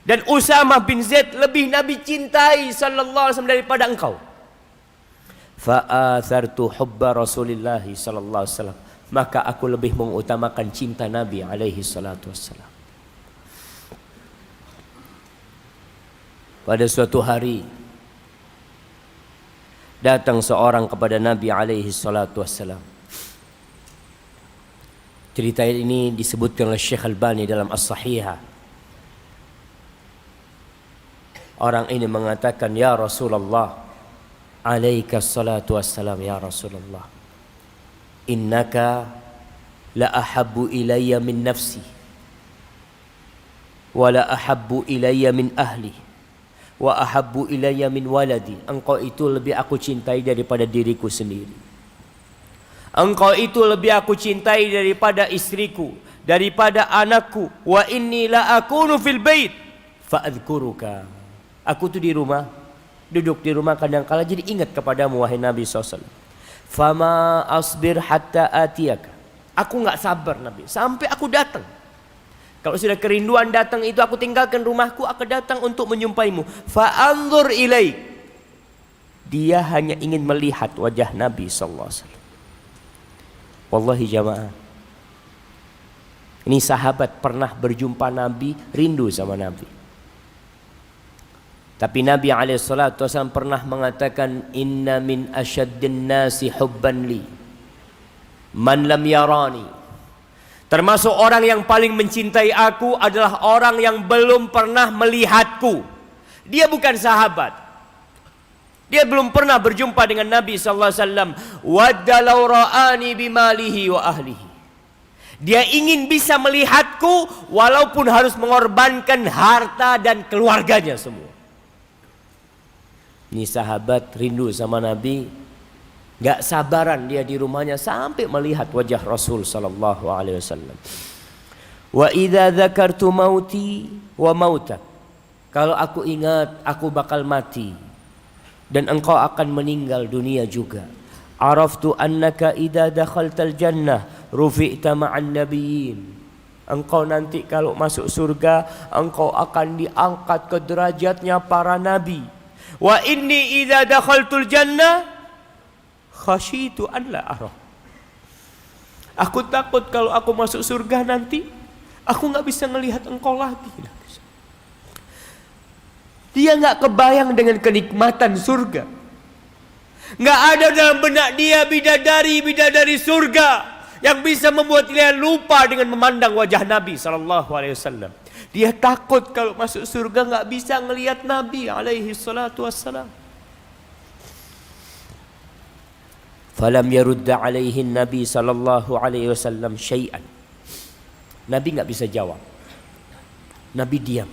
Dan Usamah bin Zaid lebih Nabi cintai sallallahu alaihi wasallam daripada engkau. Fa athartu hubba Rasulillah sallallahu alaihi wasallam. Maka aku lebih mengutamakan cinta Nabi alaihi salatu wassalam. Pada suatu hari datang seorang kepada Nabi alaihi salatu wassalam. Cerita ini disebutkan oleh Syekh Albani dalam As-Sahihah. Orang ini mengatakan, "Ya Rasulullah, alaika salatu wassalam ya Rasulullah. Innaka la ahabbu ilayya min nafsi wa la ahabbu ilayya min ahli wa ahabbu ilayya min waladi." Engkau itu lebih aku cintai daripada diriku sendiri. Engkau itu lebih aku cintai daripada istriku, daripada anakku. Wa inni la akunu fil bait fa'adhkuruka. Aku tuh di rumah, duduk di rumah kadang-kala jadi ingat kepadamu wahai Nabi SAW. Fama asbir hatta atiyaka. Aku nggak sabar Nabi sampai aku datang. Kalau sudah kerinduan datang itu, aku tinggalkan rumahku, aku datang untuk menjumpaimu. Fa'anzur ilaik. Dia hanya ingin melihat wajah Nabi SAW. Wallahi jamaah, ini sahabat pernah berjumpa Nabi, rindu sama Nabi. Tapi Nabi SAW pernah mengatakan, "Inna min asyaddin nasi hubban li man lam yarani." Termasuk orang yang paling mencintai aku adalah orang yang belum pernah melihatku. Dia bukan sahabat. Dia belum pernah berjumpa dengan Nabi SAW. Wadda law ra'ani bimalihi wa ahlihi. Dia ingin bisa melihatku walaupun harus mengorbankan harta dan keluarganya semua. Ini sahabat rindu sama Nabi, gak sabaran dia di rumahnya sampai melihat wajah Rasul sallallahu alaihi wasallam. Wa idza dzakartu mauti wa mautak. Kalau aku ingat aku bakal mati dan engkau akan meninggal dunia juga. Araftu annaka idza dakhaltal jannah rufi'ta ma'an nabiyyin. Engkau nanti kalau masuk surga engkau akan diangkat ke derajatnya para nabi. Wa inni idza dakhaltul jannah khasyitu an la arah. Aku takut kalau aku masuk surga nanti aku nggak bisa melihat engkau lagi. Dia nggak kebayang dengan kenikmatan surga. Nggak ada dalam benak dia bidadari surga yang bisa membuat dia lupa dengan memandang wajah Nabi sallallahu alaihi wasallam. Dia takut kalau masuk surga nggak bisa melihat Nabi alaihi salatu wassalam. Falam yarudda alaihi Nabi sallallahu alaihi wasallam syai'an. Nabi nggak bisa jawab. Nabi diam.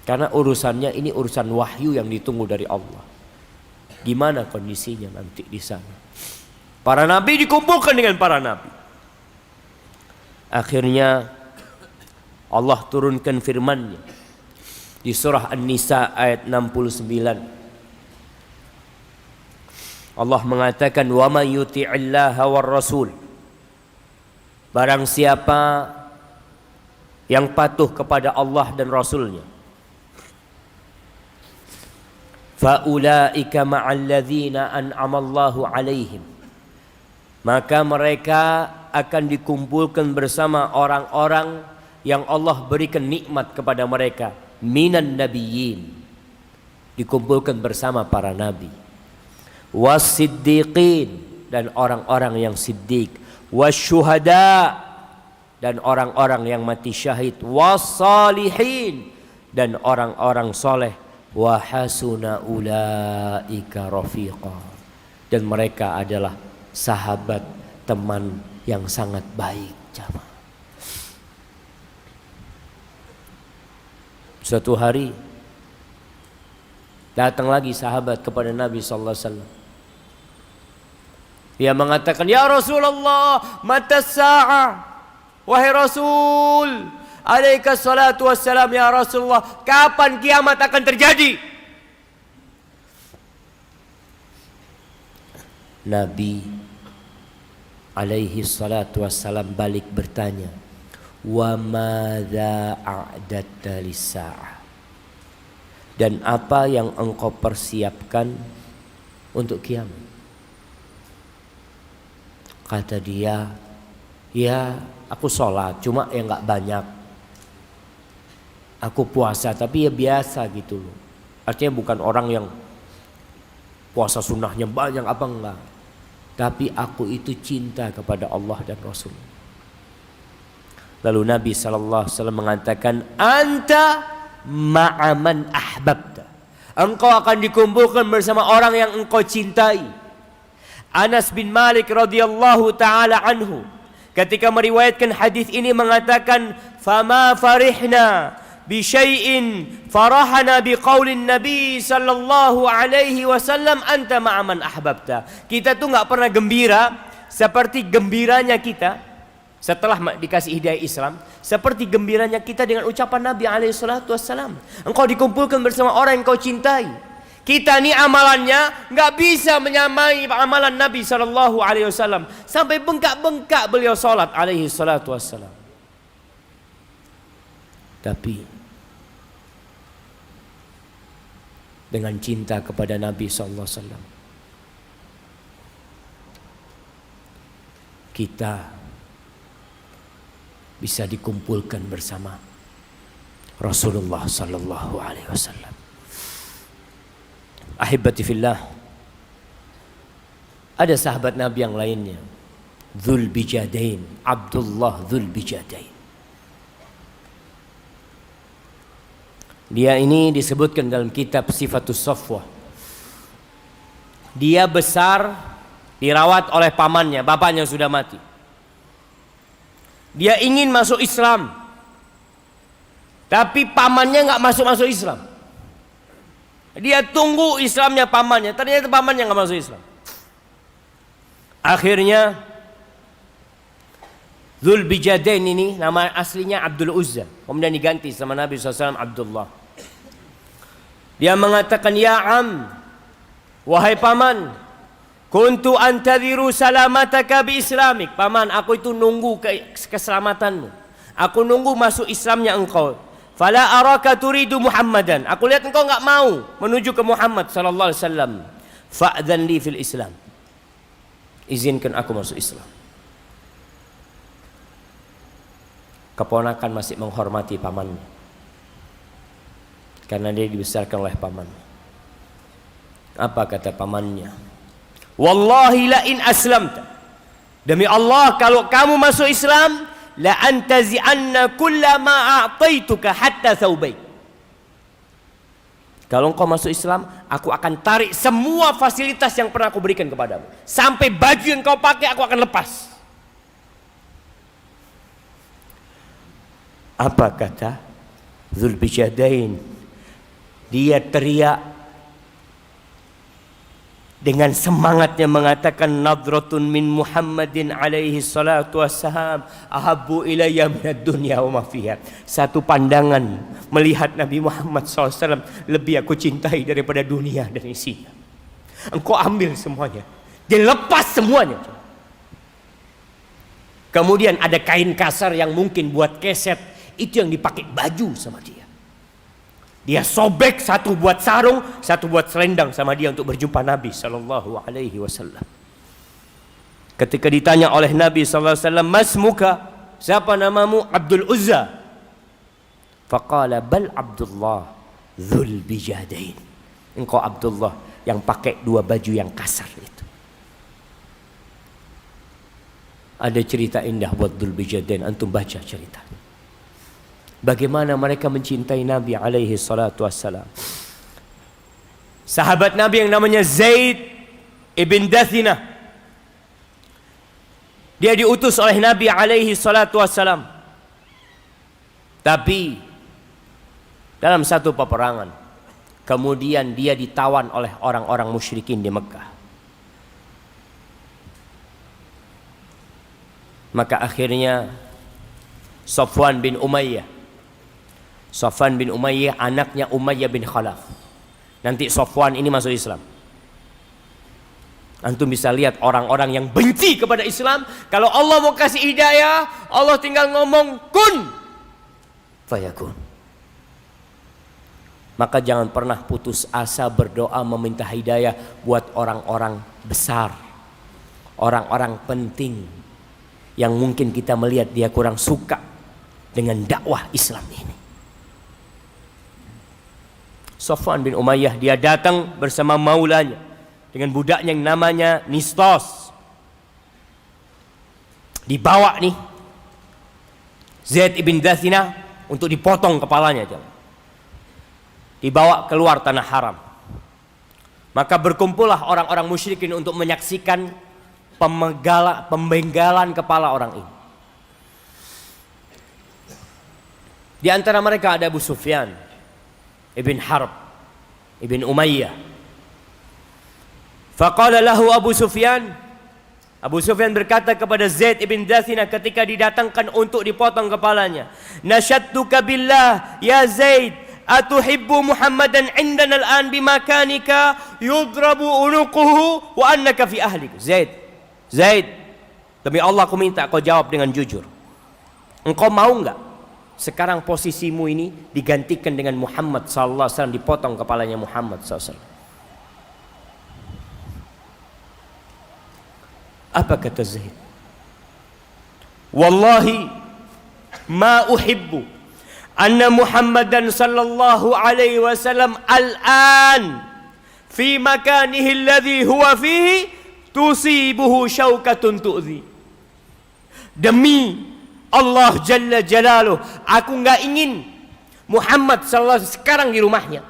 Karena urusannya ini urusan wahyu yang ditunggu dari Allah. Gimana kondisinya nanti di sana? Para nabi dikumpulkan dengan para nabi. Akhirnya Allah turunkan firman-Nya di surah An-Nisa ayat 69. Allah mengatakan, "Wa may yuti'illaha war rasul." Barang siapa yang patuh kepada Allah dan Rasul-Nya, faulaika ma'al ladzina an'ama Allahu 'alaihim, maka mereka akan dikumpulkan bersama orang-orang yang Allah berikan nikmat kepada mereka, minan nabiyyin, dikumpulkan bersama para nabi, was-siddiqin, dan orang-orang yang siddiq, wasyuhada, dan orang-orang yang mati syahid, was-salihin, dan orang-orang soleh, wa hasuna ulaika rafiqa, dan mereka adalah sahabat teman yang sangat baik. Jamaah, suatu hari datang lagi sahabat kepada Nabi sallallahu alaihi wasallam. Dia mengatakan, "Ya Rasulullah, mata sa'ah?" Wahai Rasul, alaika salatu wassalam, ya Rasulullah, kapan kiamat akan terjadi? Nabi alaihi salatu wassalam balik bertanya, wa madza a'datta lis-sa'ah, dan apa yang engkau persiapkan untuk kiamat? Kata dia, ya aku sholat, cuma ya nggak banyak. Aku puasa, tapi ya biasa gitu loh. Artinya bukan orang yang puasa sunnahnya banyak apa enggak. Tapi aku itu cinta kepada Allah dan Rasul. Lalu Nabi SAW mengatakan, anta ma'aman ahbabta, engkau akan dikumpulkan bersama orang yang engkau cintai. Anas bin Malik radhiyallahu taala anhu ketika meriwayatkan hadis ini mengatakan, fama farihna bi syai'in farahana bi qaulin nabi sallallahu alaihi wasallam anta ma'aman ahbabta. Kita tuh enggak pernah gembira seperti gembiranya kita setelah dikasih hidayah Islam, seperti gembiranya kita dengan ucapan Nabi alaihi salatu wasallam, engkau dikumpulkan bersama orang yang kau cintai. Kita ni amalannya nggak bisa menyamai amalan Nabi sallallahu alaihi wasallam, sampai bengkak-bengkak beliau salat alaihi salatu wasallam. Tapi dengan cinta kepada Nabi sallallahu alaihi wasallam, kita bisa dikumpulkan bersama Rasulullah sallallahu alaihi wasallam. Ahibati fillah, ada sahabat Nabi yang lainnya, Dzul Bijadain, Abdullah Dzul Bijadain. Dia ini disebutkan dalam kitab Sifatus Safwah. Dia besar, dirawat oleh pamannya, bapaknya sudah mati. Dia ingin masuk Islam, tapi pamannya nggak masuk Islam. Dia tunggu Islamnya pamannya, ternyata pamannya nggak masuk Islam. Akhirnya Dzulbijadain ini nama aslinya Abdul Uzza, kemudian diganti sama Nabi SAW Abdullah. Dia mengatakan, ya am, wahai paman, kuntu antadhiru salamataka bi islamik. Paman, aku itu nunggu keselamatanmu. Aku nunggu masuk Islamnya engkau. Fala araka turidu Muhammadan. Aku lihat engkau enggak mau menuju ke Muhammad sallallahu alaihi wasallam. Fa'dhan li fil Islam. Izinkan aku masuk Islam. Keponakan masih menghormati pamannya, karena dia dibesarkan oleh pamannya. Apa kata pamannya? Wallahi la in aslamta, demi Allah kalau kamu masuk Islam, la antazi'anna kulla ma a'taituka hatta thawbaik. Kalau engkau masuk Islam, aku akan tarik semua fasilitas yang pernah aku berikan kepadamu. Sampai baju yang kau pakai aku akan lepas. Apa kata Dzulbijadain? Dia teriak dengan semangatnya mengatakan, nadratun min Muhammadin alaihi salatu wassalam ahabbu ilayya minad dunya wa ma fiha. Satu pandangan melihat Nabi Muhammad SAW lebih aku cintai daripada dunia dan isinya. Engkau ambil semuanya, dia lepas semuanya. Kemudian ada kain kasar yang mungkin buat keset, itu yang dipakai baju sama dia. Dia sobek, satu buat sarung, satu buat selendang sama dia untuk berjumpa Nabi sallallahu alaihi wasallam. Ketika ditanya oleh Nabi sallallahu alaihi wasallam, "Masmuka?" Siapa namamu? Abdul Uzza. Faqala bal Abdullah Dzulbijadain. Engkau Abdullah yang pakai dua baju yang kasar itu. Ada cerita indah buat Dzulbijadain, antum baca ceritanya. Bagaimana mereka mencintai Nabi alaihi salatu wassalam. Sahabat Nabi yang namanya Zaid ibn Dathinah, dia diutus oleh Nabi alaihi salatu wassalam. Tapi dalam satu peperangan, kemudian dia ditawan oleh orang-orang musyrikin di Mekah. Maka akhirnya Safwan bin Umayyah anaknya Umayyah bin Khalaf. Nanti Safwan ini masuk Islam. Antum bisa lihat orang-orang yang benci kepada Islam, kalau Allah mau kasih hidayah, Allah tinggal ngomong kun fayakun. Maka jangan pernah putus asa berdoa meminta hidayah buat orang-orang besar, orang-orang penting yang mungkin kita melihat dia kurang suka dengan dakwah Islam ini. Safwan bin Umayyah, dia datang bersama maulanya dengan budaknya yang namanya Nistas. Dibawa nih Zaid ibn Dathinah untuk dipotong kepalanya. Dibawa keluar tanah haram. Maka berkumpullah orang-orang musyrikin untuk menyaksikan pembenggalan kepala orang ini. Di antara mereka ada Abu Sufyan Ibn Harb Ibn Umayyah. Faqala lahu Abu Sufyan berkata kepada Zaid ibn Dathinah ketika didatangkan untuk dipotong kepalanya, nasyadtuka billah ya Zaid, atuhibbu Muhammadan indana al-an bimakanika yudrabu unuquhu wa annaka fi ahlik. Zaid, demi Allah aku minta kau jawab dengan jujur. Engkau mau enggak sekarang posisimu ini digantikan dengan Muhammad sallallahu alaihi wasallam, dipotong kepalanya Muhammad sallallahu alaihi wasallam? Apa kata Zaid? Wallahi ma uhibbu anna Muhammadan sallallahu alaihi wasallam al-an fi makanihi alladhi huwa fihi tusibuhu syaukatun tu'zi. Demi Allah Jalla Jalaluh, aku enggak ingin Muhammad sallallahu alaihi wasallam sekarang di rumahnya,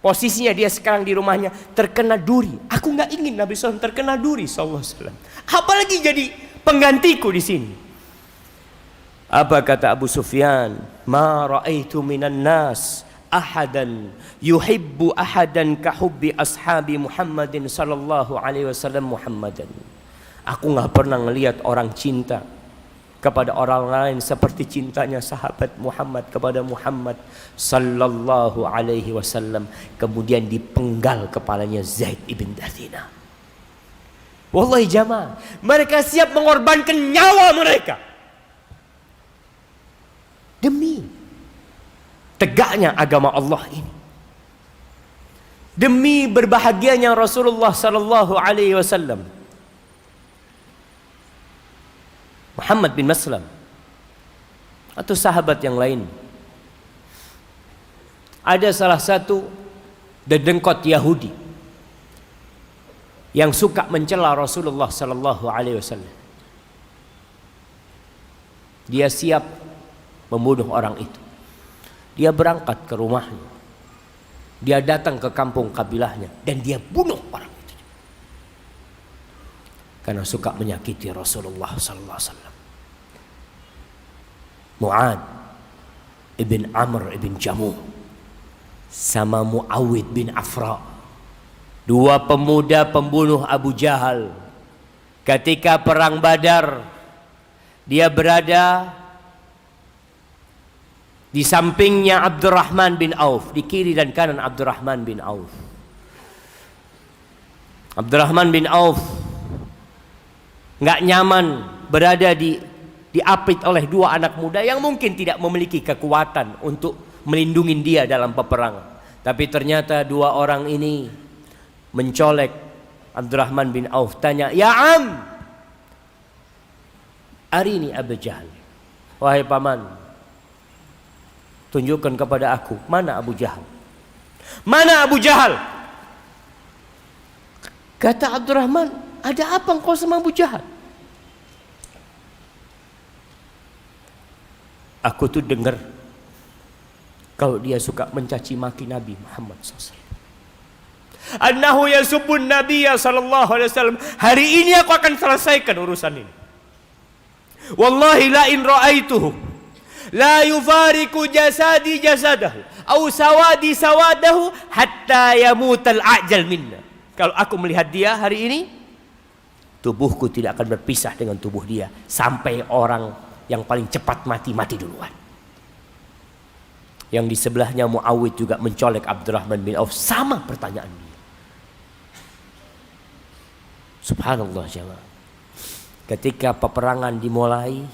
posisinya dia sekarang di rumahnya terkena duri. Aku enggak ingin Nabi SAW terkena duri sallallahu alaihi wasallam. Apalagi jadi penggantiku di sini. Apa kata Abu Sufyan? Ma ra'aitu minan nas ahadan yuhibbu ahadan ka hubbi ashabi Muhammadin sallallahu alaihi wasallam Muhammadan. Aku nggak pernah ngelihat orang cinta kepada orang lain seperti cintanya sahabat Muhammad kepada Muhammad sallallahu alaihi wasallam. Kemudian dipenggal kepalanya Zaid ibn Dathina. Wallahi jamaah, mereka siap mengorbankan nyawa mereka demi tegaknya agama Allah ini, demi berbahagianya Rasulullah sallallahu alaihi wasallam. Muhammad bin Maslam atau sahabat yang lain, ada salah satu dedengkot Yahudi yang suka mencela Rasulullah sallallahu alaihi wasallam. Dia siap membunuh orang itu. Dia berangkat ke rumahnya. Dia datang ke kampung kabilahnya dan dia bunuh orang itu. Karena suka menyakiti Rasulullah sallallahu alaihi wasallam. Mu'ad ibn Amr ibn Jamuh sama Muawid bin Afra, dua pemuda pembunuh Abu Jahal. Ketika perang Badar, dia berada di sampingnya Abdurrahman bin Auf, di kiri dan kanan Abdurrahman bin Auf. Abdurrahman bin Auf nggak nyaman berada diapit oleh dua anak muda yang mungkin tidak memiliki kekuatan untuk melindungi dia dalam peperangan. Tapi ternyata dua orang ini mencolek Abdurrahman bin Auf, tanya, "Ya Am, arini Abu Jahal." Wahai paman, tunjukkan kepada aku mana Abu Jahal. Mana Abu Jahal? Kata Abdurrahman, ada apa engkau sama Abu Jahal? Aku tuh dengar kalau dia suka mencaci maki Nabi Muhammad SAW. Annahu yasubbun Nabiyya sallallahu alaihi wasallam. Hari ini aku akan selesaikan urusan ini. Wallahi la in ra'aituhu la yufariku jasadi jasadahu au sawadi sawadahu hatta yamutal ajal minna. Kalau aku melihat dia hari ini, tubuhku tidak akan berpisah dengan tubuh dia sampai orang yang paling cepat mati duluan. Yang di sebelahnya Muawid juga mencolek Abdurrahman bin Auf, sama pertanyaan dia. Subhanallah jemaah. Ketika peperangan dimulai,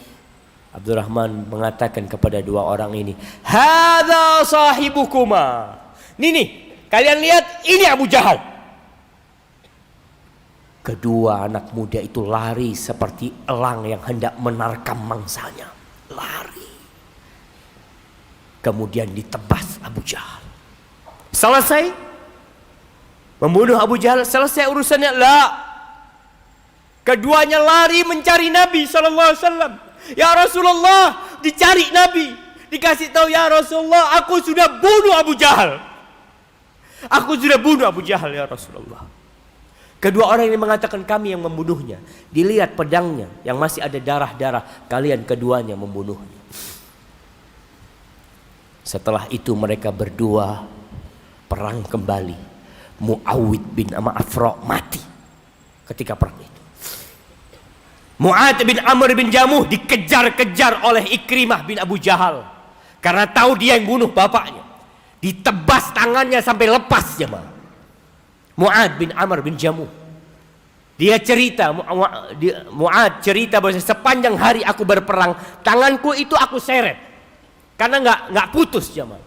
Abdurrahman mengatakan kepada dua orang ini, "Hadza sahibukuma." Nih, kalian lihat, ini Abu Jahal. Kedua anak muda itu lari seperti elang yang hendak menarkam mangsanya. Lari. Kemudian ditebas Abu Jahal. Selesai membunuh Abu Jahal, selesai urusannya. La. Keduanya lari mencari Nabi SAW. Ya Rasulullah, dicari Nabi. Dikasih tahu, ya Rasulullah, aku sudah bunuh Abu Jahal. Aku sudah bunuh Abu Jahal ya Rasulullah. Kedua orang ini mengatakan, kami yang membunuhnya. Dilihat pedangnya yang masih ada darah-darah, kalian keduanya membunuhnya. Setelah itu mereka berdua perang kembali. Muawid bin Afra mati ketika perang itu. Mu'ad bin Amr bin Jamuh dikejar-kejar oleh Ikrimah bin Abu Jahal karena tahu dia yang bunuh bapaknya. Ditebas tangannya sampai lepas jemaah. Mu'ad bin Amr bin Jamuh, dia cerita, Mu'ad cerita bahwa sepanjang hari aku berperang, tanganku itu aku seret karena nggak putus jemaah.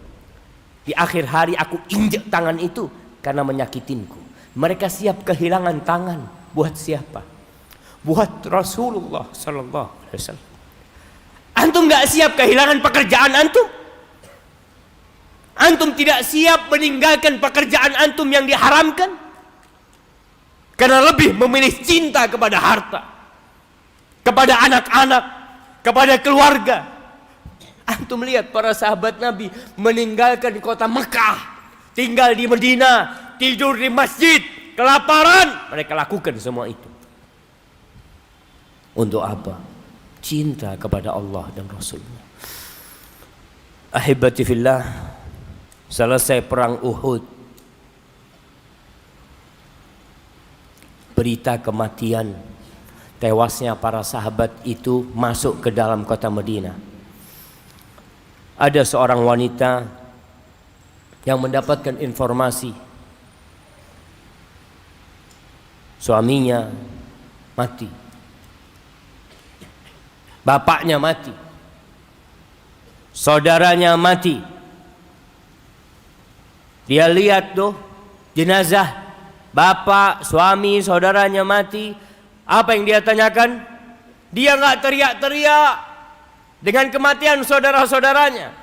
Di akhir hari aku injek tangan itu karena menyakitinku. Mereka siap kehilangan tangan buat siapa? Buat Rasulullah sallallahu alaihi wasallam. Antum nggak siap kehilangan pekerjaan antum? Antum tidak siap meninggalkan pekerjaan antum yang diharamkan karena lebih memilih cinta kepada harta, kepada anak-anak, kepada keluarga. Antum lihat para sahabat Nabi meninggalkan kota Mekah, tinggal di Madinah, tidur di masjid, kelaparan, mereka lakukan semua itu. Untuk apa? Cinta kepada Allah dan Rasulnya. Ahibati fillah, Selesai perang Uhud, berita kematian, tewasnya para sahabat itu masuk ke dalam kota Madinah. Ada seorang wanita yang mendapatkan informasi suaminya mati, bapaknya mati, saudaranya mati. Dia lihat tuh jenazah bapak, suami, saudaranya mati. Apa yang dia tanyakan? Dia nggak teriak-teriak dengan kematian saudara-saudaranya,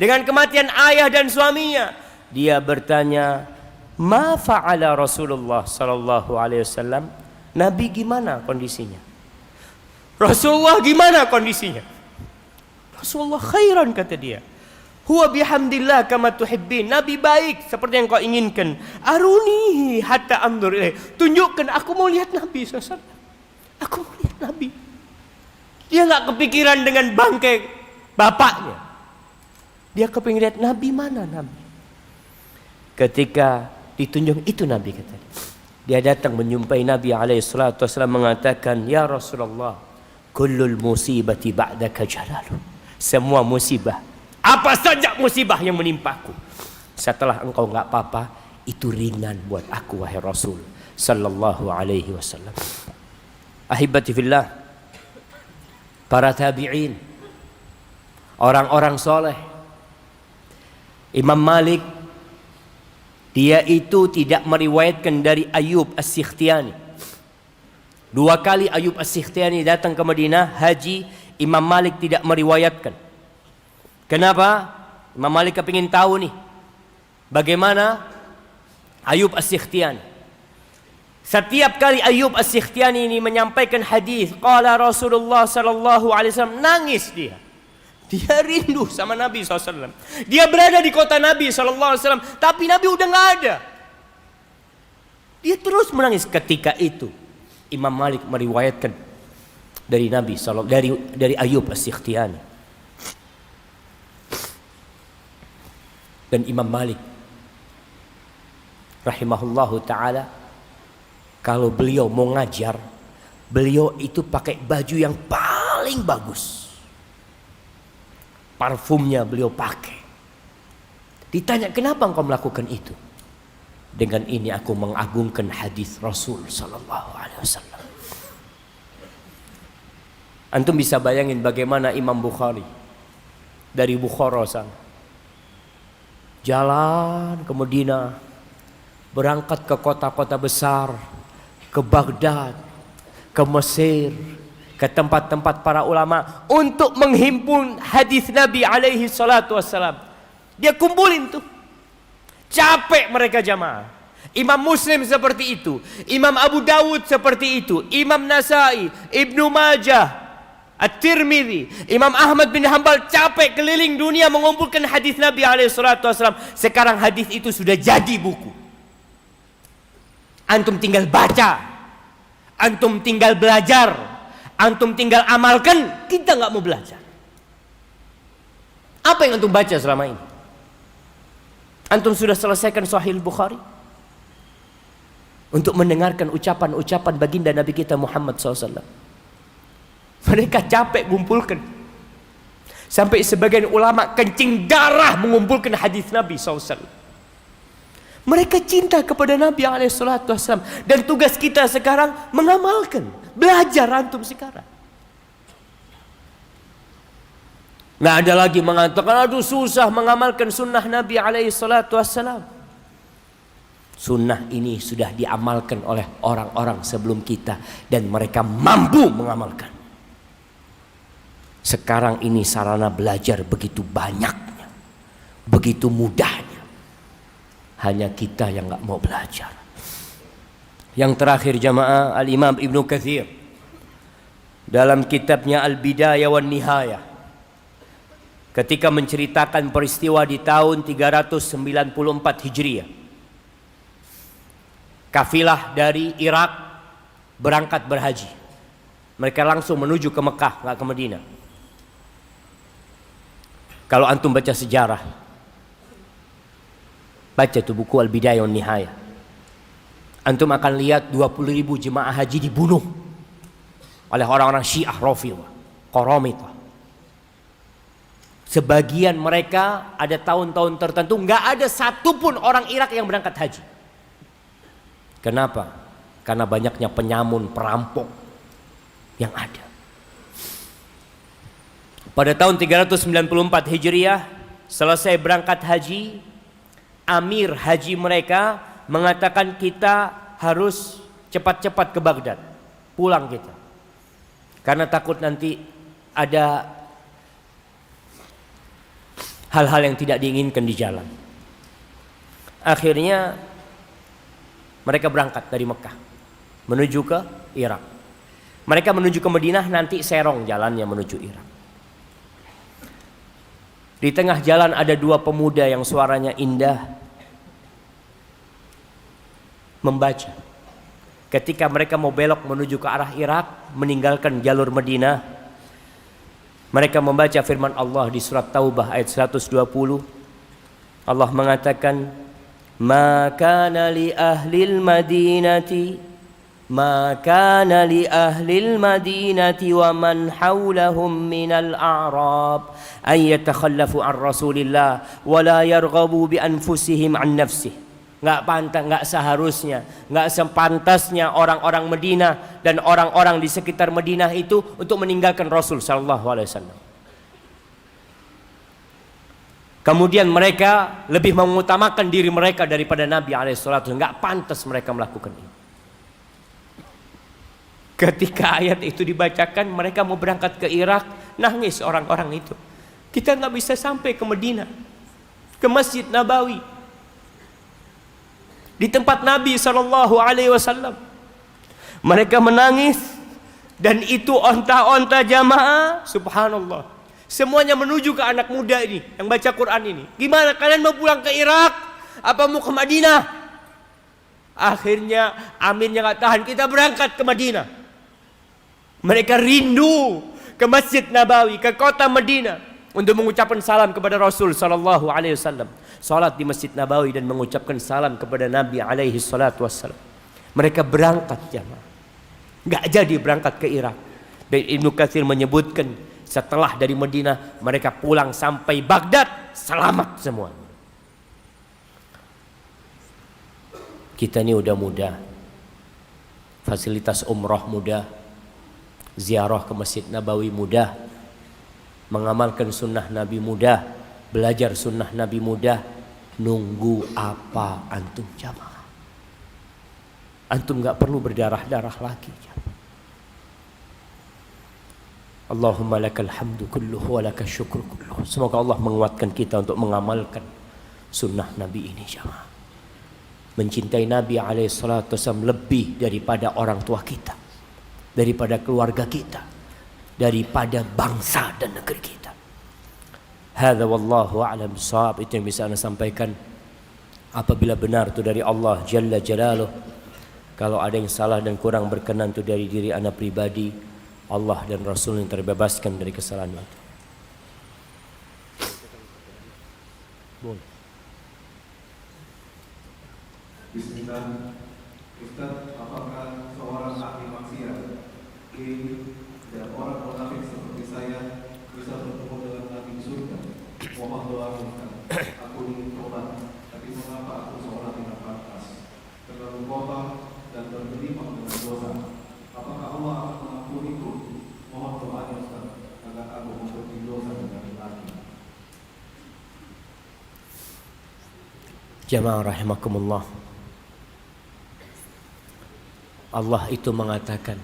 dengan kematian ayah dan suaminya. Dia bertanya, "Ma fa'ala Rasulullah sallallahu alaihi wasallam?" Nabi gimana kondisinya? Rasulullah gimana kondisinya? Rasulullah khairan, kata dia. Huwa bihamdillah kama tuhibbin. Nabi baik seperti yang kau inginkan. Aruni hatta anzur ilaih. Tunjukkan, aku mau lihat Nabi SAW. Aku mau lihat Nabi. Dia nggak kepikiran dengan bangkai bapaknya. Dia kepingin lihat Nabi, mana Nabi. Ketika ditunjuk, itu Nabi, kata dia. Dia datang menjumpai Nabi alaihissalatu wassalam, mengatakan, "Ya Rasulullah, kullul musibati ba'daka jalalu." Semua musibah, apa saja musibah yang menimpaku, setelah engkau nggak apa-apa, itu ringan buat aku, wahai Rasul sallallahu alaihi wasallam. Ahibati fillah, para tabi'in, orang-orang soleh. Imam Malik, dia itu tidak meriwayatkan dari Ayyub As-Sikhtiyani. 2 kali Ayyub As-Sikhtiyani datang ke Madinah haji, Imam Malik tidak meriwayatkan. Kenapa? Imam Malik kepingin tahu nih, bagaimana Ayyub As-Sikhtiyani. Setiap kali Ayyub As-Sikhtiyani ini menyampaikan hadis, qala Rasulullah sallallahu alaihi wasallam, nangis dia. Dia rindu sama Nabi SAW. Dia berada di kota Nabi SAW, tapi Nabi udah nggak ada. Dia terus menangis. Ketika itu Imam Malik meriwayatkan dari Nabi SAW, dari Ayyub As-Sikhtiyani. Dan Imam Malik rahimahullahu ta'ala, kalau beliau mau ngajar, beliau itu pakai baju yang paling bagus. Parfumnya beliau pakai. Ditanya, kenapa engkau melakukan itu? Dengan ini aku mengagungkan hadis Rasul sallallahu alaihi wasallam. Antum bisa bayangin bagaimana Imam Bukhari dari Bukhara sana jalan ke Madinah, berangkat ke kota-kota besar, ke Baghdad, ke Mesir, ke tempat-tempat para ulama untuk menghimpun hadis Nabi alaihi salatu wassalam. Dia kumpulin tuh. Capek mereka jamaah. Imam Muslim seperti itu, Imam Abu Dawud seperti itu, Imam Nasai, Ibnu Majah, At-Tirmidzi, Imam Ahmad bin Hanbal capek keliling dunia mengumpulkan hadis Nabi alaihi salatu wassalam. Sekarang hadis itu sudah jadi buku. Antum tinggal baca, antum tinggal belajar, antum tinggal amalkan. Kita nggak mau belajar. Apa yang antum baca selama ini? Antum sudah selesaikan Sahih Bukhari untuk mendengarkan ucapan-ucapan baginda Nabi kita Muhammad SAW. Mereka capek mengumpulkan, sampai sebagian ulama kencing darah mengumpulkan hadis Nabi SAW. Mereka cinta kepada Nabi SAW. Dan tugas kita sekarang mengamalkan. Belajar antum sekarang. Nggak ada lagi mengatakan, aduh susah mengamalkan sunnah Nabi SAW. Sunnah ini sudah diamalkan oleh orang-orang sebelum kita, dan mereka mampu mengamalkan. Sekarang ini sarana belajar begitu banyaknya, begitu mudahnya. Hanya kita yang nggak mau belajar. Yang terakhir jamaah, Al-Imam Ibnu Katsir dalam kitabnya Al-Bidayah wan Nihayah, ketika menceritakan peristiwa di tahun 394 Hijriah, kafilah dari Irak berangkat berhaji. Mereka langsung menuju ke Mekah, nggak ke Madinah. Kalau antum baca sejarah, Baca tuh buku Al-Bidayah wan Nihayah. Antum akan lihat 20.000 jemaah haji dibunuh oleh orang-orang Syiah Rafidhah, Qaramithah. Sebagian mereka ada tahun-tahun tertentu nggak ada satupun orang Irak yang berangkat haji. Kenapa? Karena banyaknya penyamun, perampok yang ada. Pada tahun 394 Hijriah, selesai berangkat haji, Amir haji mereka mengatakan kita harus cepat-cepat ke Baghdad, pulang kita, karena takut nanti ada hal-hal yang tidak diinginkan di jalan. Akhirnya mereka berangkat dari Mekah menuju ke Irak. Mereka menuju ke Madinah, nanti serong jalannya menuju Irak. Di tengah jalan ada dua pemuda yang suaranya indah membaca. Ketika mereka mau belok menuju ke arah Irak, meninggalkan jalur Madinah, mereka membaca firman Allah di surat Taubah ayat 120. Allah mengatakan, "Ma kana li ahlil madinati ما كان لأهل المدينة ومن حولهم من الأعراب أن يتخلفوا عن رسول الله ولا يرغبوا بأنفسهم عن نفسه." Nggak pantas, nggak seharusnya, nggak sepantasnya orang-orang Madinah dan orang-orang di sekitar Madinah itu untuk meninggalkan Rasul Sallallahu Alaihi Wasallam. Kemudian mereka lebih mengutamakan diri mereka daripada Nabi Alaihissalam. Nggak pantas mereka melakukan ini. Ketika ayat itu dibacakan, mereka mau berangkat ke Irak, nangis orang-orang itu. Kita nggak bisa sampai ke Madinah, ke Masjid Nabawi, di tempat Nabi Sallallahu Alaihi Wasallam. Mereka menangis, dan itu onta-onta jamaah, subhanallah, semuanya menuju ke anak muda ini yang baca Quran ini. Gimana kalian mau pulang ke Irak? Apa mau ke Madinah? Akhirnya Amirnya nggak tahan, kita berangkat ke Madinah. Mereka rindu ke Masjid Nabawi, ke kota Madinah, untuk mengucapkan salam kepada Rasul Sallallahu Alaihi Wasallam. Salat di Masjid Nabawi dan mengucapkan salam kepada Nabi Alaihi Salatu Wassalam. Mereka berangkat jamaah, nggak jadi berangkat ke Irak. Dan Ibnu Katsir menyebutkan setelah dari Madinah mereka pulang sampai Baghdad selamat semua. Kita ini udah mudah, fasilitas umroh mudah, ziarah ke Masjid Nabawi mudah, mengamalkan sunnah Nabi mudah, belajar sunnah Nabi mudah. Nunggu apa antum jamaah? Antum gak perlu berdarah-darah lagi jamaah. Allahumma lakal hamdu kulluhu wa lakal syukru kulluhu. Semoga Allah menguatkan kita untuk mengamalkan sunnah Nabi ini jamaah. Mencintai Nabi SAW lebih daripada orang tua kita, daripada keluarga kita, daripada bangsa dan negeri kita. Hadza wallahu a'lam bishawab. Itu yang bisa Anda sampaikan. Apabila benar itu dari Allah Jalla Jalaluh, kalau ada yang salah dan kurang berkenan itu dari diri Anda pribadi, Allah dan Rasul yang terbebaskan dari kesalahan itu. Boleh. Bismillah. Ustaz, apakah seorang ahli maksiat dan orang munafik seperti saya bisa bertemu dengan Nabi surga? Mohon doa Ustaz. Aku ingin tobat, tapi mengapa aku seorang tidak pantas, terlalu kotor dan bergelimang dengan dosa? Apakah Allah akan mengampuniku? Mohon doanya Ustaz, agar aku memperbaiki dosa dengan lagi. Jamaah rahimakumullah, Allah itu mengatakan,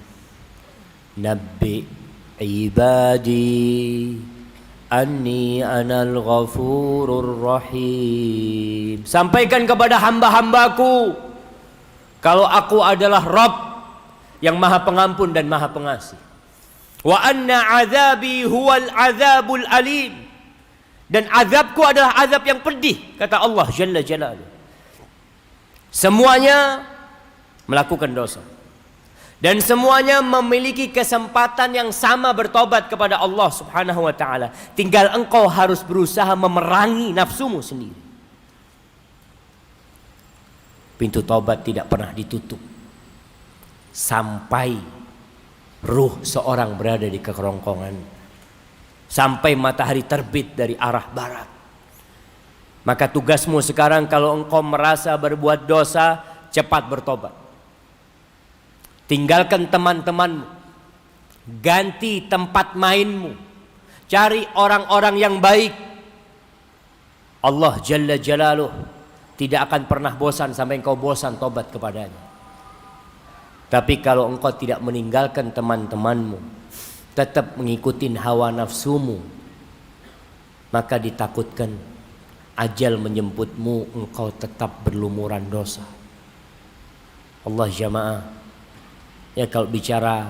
Nabbi ibadi anni anal ghafurur rahim. Sampaikan kepada hamba-hambaku kalau aku adalah Rabb yang maha pengampun dan maha pengasih. Wa anna azabi huwal azabul alim. Dan azabku adalah azab yang pedih, kata Allah Jalla Jalaluh. Semuanya melakukan dosa, dan semuanya memiliki kesempatan yang sama bertobat kepada Allah Subhanahu wa ta'ala. Tinggal engkau harus berusaha memerangi nafsumu sendiri. Pintu taubat tidak pernah ditutup sampai ruh seorang berada di kerongkongan, sampai matahari terbit dari arah barat. Maka tugasmu sekarang kalau engkau merasa berbuat dosa, cepat bertobat. Tinggalkan teman-temanmu, ganti tempat mainmu, cari orang-orang yang baik. Allah Jalla Jalaluh tidak akan pernah bosan sampai engkau bosan tobat kepadanya. Tapi kalau engkau tidak meninggalkan teman-temanmu, tetap mengikuti hawa nafsumu, maka ditakutkan ajal menjemputmu, engkau tetap berlumuran dosa. Allah jamaah, ya kalau bicara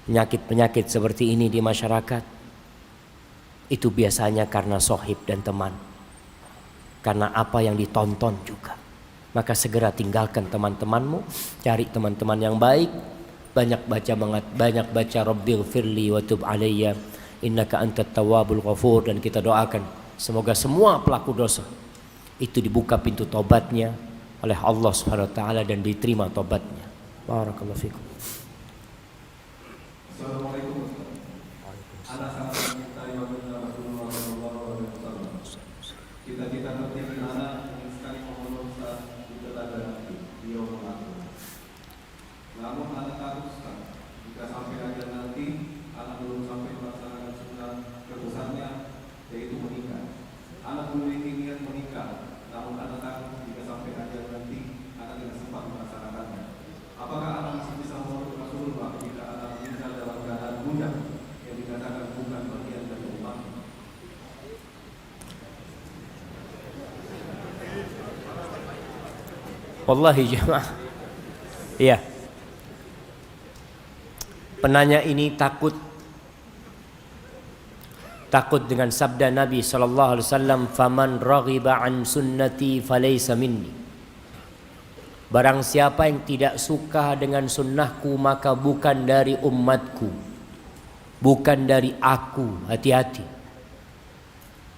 penyakit-penyakit seperti ini di masyarakat, itu biasanya karena sohib dan teman, karena apa yang ditonton juga. Maka segera tinggalkan teman-temanmu, cari teman-teman yang baik, banyak baca Rabbighfirli wa tub alayya innaka antat tawwabul ghafur, dan kita doakan semoga semua pelaku dosa itu dibuka pintu tobatnya oleh Allah Subhanahu wa taala dan diterima tobatnya. Barakallahu fikum. Assalamualaikum. Anak sangat mencintai baginda Rasulullah SAW. Cita-cita tertinggi anak ingin sekali memeluk Ustaz di telaga nanti beliau mengaku. Namun anak takut Ustaz, jika sampai aja nanti anak belum sampai melaksanakan sunnah terbesarnya, yaitu menikah. Anak memiliki niat menikah, namun anak takut jika sampai aja nanti anak tidak sempat melaksanakannya. Apakah anak masih bisa memeluk Rasulullah jika anak meninggal dalam keadaan budak yang dikatakan bukan bagian dari umat? Wallahi jemaah, iya, penanya ini takut dengan sabda Nabi SAW, faman raghiba an sunnati falaysa minni. Barang siapa yang tidak suka dengan sunnahku, maka bukan dari umatku, bukan dari aku. Hati-hati.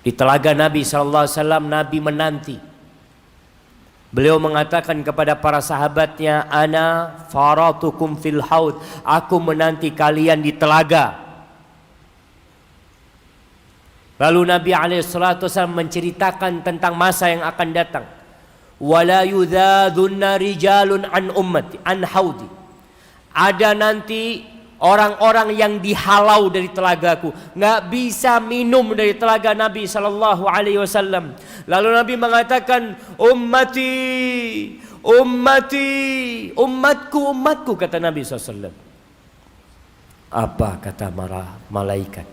Di telaga Nabi SAW, Nabi menanti. Beliau mengatakan kepada para sahabatnya, ana faratukum fil haud, aku menanti kalian di telaga. Lalu Nabi SAW menceritakan tentang masa yang akan datang. Wala yudhadunna rijalun an ummati an haudi. Ada nanti orang-orang yang dihalau dari telagaku, nggak bisa minum dari telaga Nabi SAW. Lalu Nabi mengatakan, umatku, kata Nabi SAW. Apa kata malaikat?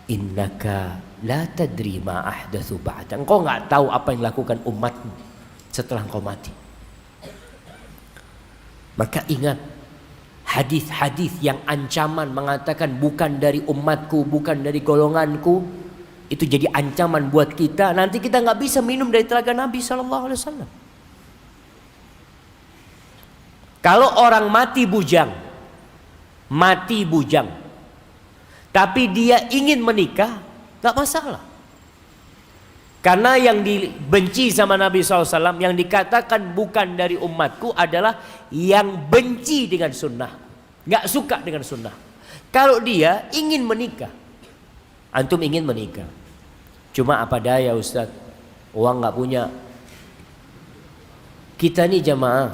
Innaka la tadri ma ahdatsu ba'da. Engkau enggak tahu apa yang dilakukan umatmu setelah engkau mati. Maka ingat hadis-hadis yang ancaman mengatakan bukan dari umatku, bukan dari golonganku, itu jadi ancaman buat kita. Nanti kita enggak bisa minum dari telaga Nabi SAW. Kalau orang mati bujang, tapi dia ingin menikah, gak masalah. Karena yang dibenci sama Nabi SAW, yang dikatakan bukan dari umatku adalah yang benci dengan sunnah, gak suka dengan sunnah. Kalau dia ingin menikah, antum ingin menikah, cuma apa daya Ustaz, uang gak punya. Kita nih jamaah,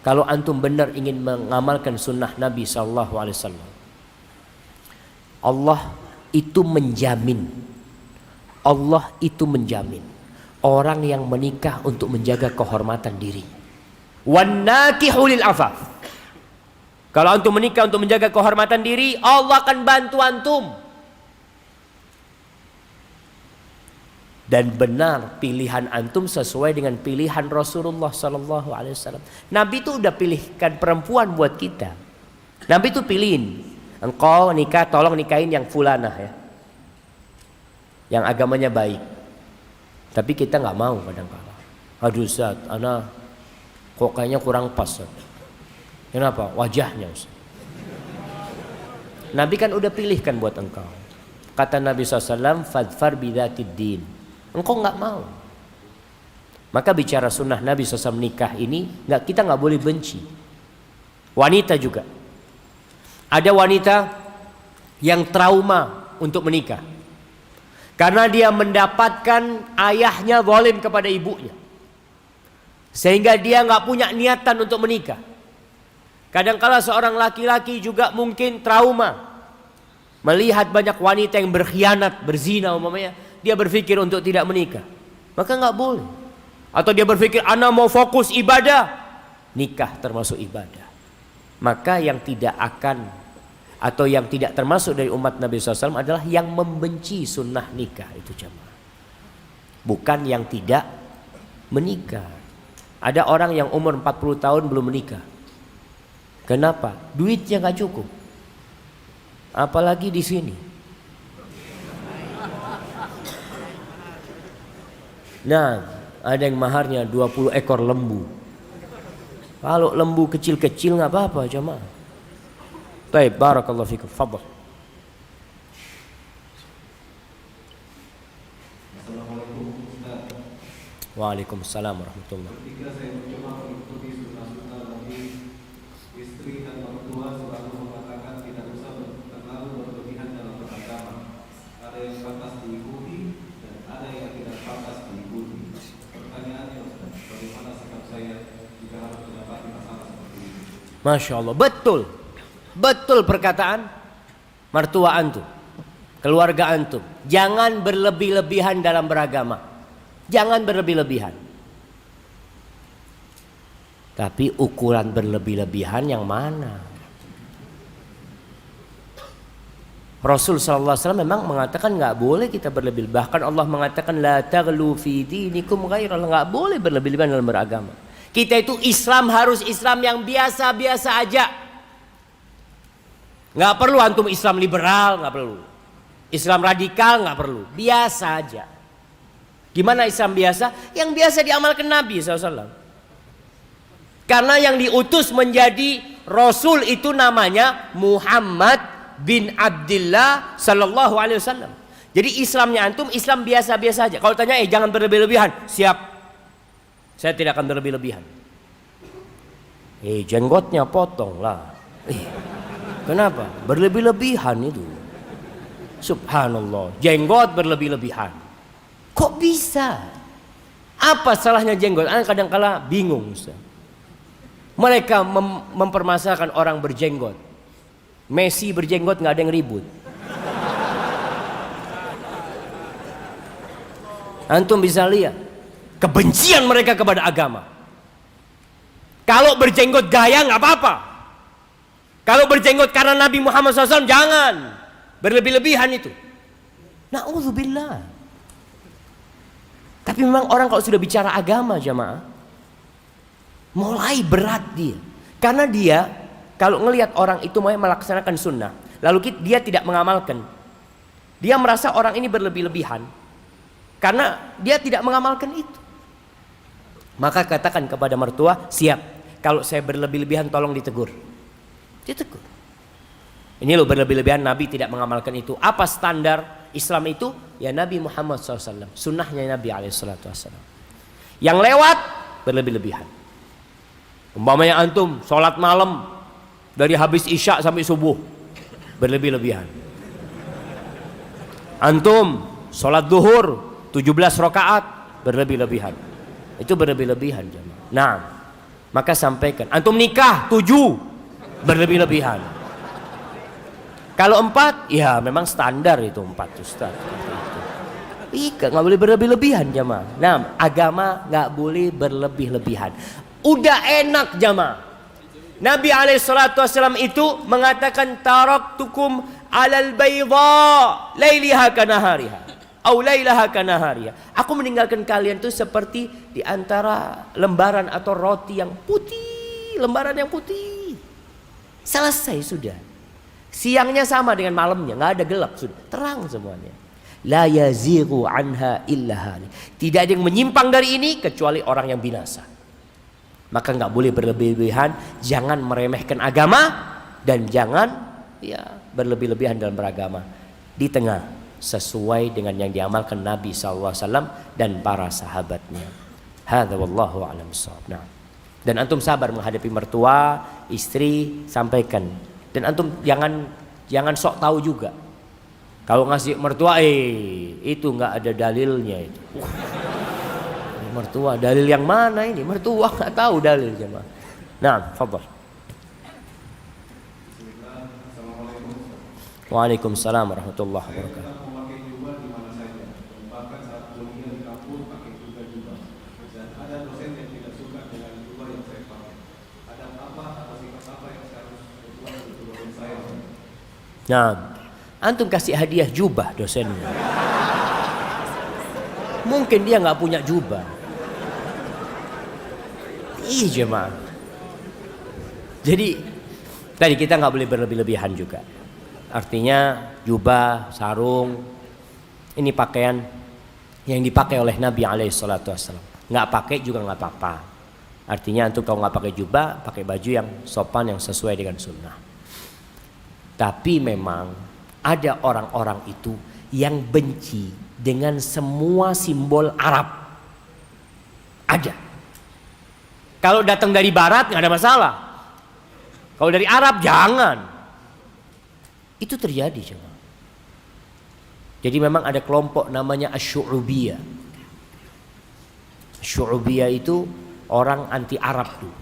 kalau antum benar ingin mengamalkan sunnah Nabi SAW, Allah itu menjamin orang yang menikah untuk menjaga kehormatan diri. Wan nakihu lil afaf. Kalau antum menikah untuk menjaga kehormatan diri, Allah akan bantu antum. Dan benar pilihan antum sesuai dengan pilihan Rasulullah SAW. Nabi itu udah pilihkan perempuan buat kita. Nabi itu pilihin, engkau nikah, tolong nikahin yang fulanah ya, yang agamanya baik. Tapi kita nggak mau kadang-kadang. Aduh Ustaz, ana kok kayaknya kurang pas. Ustaz. Kenapa? Wajahnya Ustaz. Nabi kan udah pilihkan buat engkau. Kata Nabi SAW, fadfar bidatid din. Engkau nggak mau. Maka bicara sunnah Nabi SAW nikah ini kita nggak boleh benci. Wanita juga. Ada wanita yang trauma untuk menikah karena dia mendapatkan ayahnya zalim kepada ibunya, sehingga dia nggak punya niatan untuk menikah. Kadangkala seorang laki-laki juga mungkin trauma melihat banyak wanita yang berkhianat, berzina umpamanya, dia berpikir untuk tidak menikah. Maka nggak boleh. Atau dia berpikir ana mau fokus ibadah, nikah termasuk ibadah. Maka yang tidak akan atau yang tidak termasuk dari umat Nabi SAW adalah yang membenci sunnah nikah itu jamaah. Bukan yang tidak menikah. Ada orang yang umur 40 tahun belum menikah. Kenapa? Duitnya gak cukup. Apalagi di sini. Nah, ada yang maharnya 20 ekor lembu. Kalau lembu kecil-kecil gak apa-apa jamaah. Baik, barakallahu fikum. Fadhal. Assalamualaikum Ustaz. Waalaikumsalam warahmatullahi. Ketika saya mencoba mengikuti sunnah-sunnah Nabi, istri dan mertua selalu mengatakan tidak usah terlalu berlebihan dalam beragama. Ada yang pantas diikuti dan ada yang tidak pantas diikuti. Pertanyaannya Ustaz, bagaimana sikap saya jika harus mendapati masalah seperti ini? Masya Allah, betul perkataan mertua antum, keluarga antum. Jangan berlebih-lebihan dalam beragama. Jangan berlebih-lebihan. Tapi ukuran berlebih-lebihan yang mana? Rasul SAW memang mengatakan nggak boleh kita berlebih. Bahkan Allah mengatakan la taghlu fi dinikum ghairal, nggak boleh berlebih-lebihan dalam beragama. Kita itu Islam harus Islam yang biasa-biasa aja. Nggak perlu antum Islam liberal, nggak perlu. Islam radikal nggak perlu. Biasa aja. Gimana Islam biasa? Yang biasa diamalkan Nabi SAW. Karena yang diutus menjadi Rasul itu namanya Muhammad bin Abdullah Sallallahu Alaihi Wasallam. Jadi Islamnya antum Islam biasa-biasa aja. Kalau tanya jangan berlebih-lebihan, siap. Saya tidak akan berlebih-lebihan. Jenggotnya potong lah. Kenapa? Berlebih-lebihan itu. Subhanallah. Jenggot berlebih-lebihan. Kok bisa? Apa salahnya jenggot? Anak kadang-kala bingung. Mereka mempermasalahkan orang berjenggot. Messi berjenggot nggak ada yang ribut. Antum bisa lihat kebencian mereka kepada agama. Kalau berjenggot gaya nggak apa-apa. Kalau berjenggot karena Nabi Muhammad SAW jangan berlebih-lebihan itu. Na'udzubillah. Tapi memang orang kalau sudah bicara agama jamaah, mulai berat dia. Karena dia kalau ngelihat orang itu mau melaksanakan sunnah, lalu dia tidak mengamalkan, dia merasa orang ini berlebih-lebihan karena dia tidak mengamalkan itu. Maka katakan kepada mertua, siap, kalau saya berlebih-lebihan tolong ditegur. Ditegur. Ini loh berlebih-lebihan, Nabi tidak mengamalkan itu. Apa standar Islam itu? Ya Nabi Muhammad SAW, sunnahnya Nabi SAW. Yang lewat berlebih-lebihan. Umpamanya antum sholat malam dari habis isya sampai subuh, berlebih-lebihan. Antum sholat duhur 17 rakaat, berlebih-lebihan. Itu berlebih-lebihan jemaah. Nah, maka sampaikan. Antum nikah 7, berlebih-lebihan. Kalau 4, ya memang standar itu 4 Ustaz. Iya, nggak boleh berlebih-lebihan jemaah. Nah, agama nggak boleh berlebih-lebihan. Udah enak jemaah. Nabi SAW itu mengatakan taraktukum alal bayda lailiha kanahariha au lailaha kanahariha. Aku meninggalkan kalian itu seperti di antara lembaran atau roti yang putih, lembaran yang putih. Selesai sudah. Siangnya sama dengan malamnya, nggak ada gelap, sudah terang semuanya. La yazighu anha illa halik. Tidak ada yang menyimpang dari ini kecuali orang yang binasa. Maka nggak boleh berlebih-lebihan, jangan meremehkan agama dan jangan berlebih-lebihan dalam beragama. Di tengah sesuai dengan yang diamalkan Nabi SAW dan para sahabatnya. Hadza wallahu a'lam bissawab. Nah. Dan antum sabar menghadapi mertua, istri, sampaikan. Dan antum jangan sok tahu juga. Kalau ngasih mertua, itu nggak ada dalilnya itu. Mertua, dalil yang mana ini? Mertua nggak tahu dalil jemaah. Nah, fadhal. Assalamualaikum. Waalaikumsalam warahmatullahi wabarakatuh. Saya memakai jubah di mana saja, bahkan saat kuliah di kampus pakai juga jubah. Dan ada dosen yang tidak suka dengan jubah yang saya pakai. Ada apa atau sikap apa yang saya harus berbuat untuk dosen saya? Nah, antum kasih hadiah jubah dosennya. Mungkin dia nggak punya jubah. Iya jemaah. Jadi tadi kita nggak boleh berlebih-lebihan juga. Artinya jubah, sarung, ini pakaian yang dipakai oleh Nabi SAW. Nggak pakai juga nggak apa-apa. Artinya antum kalau nggak pakai jubah, pakai baju yang sopan, yang sesuai dengan sunnah. Tapi memang ada orang-orang itu yang benci dengan semua simbol Arab. Ada. Kalau datang dari barat nggak ada masalah. Kalau dari Arab jangan. Itu terjadi coba. Jadi memang ada kelompok namanya Asy'ubiyah. Asy'ubiyah itu orang anti Arab tuh.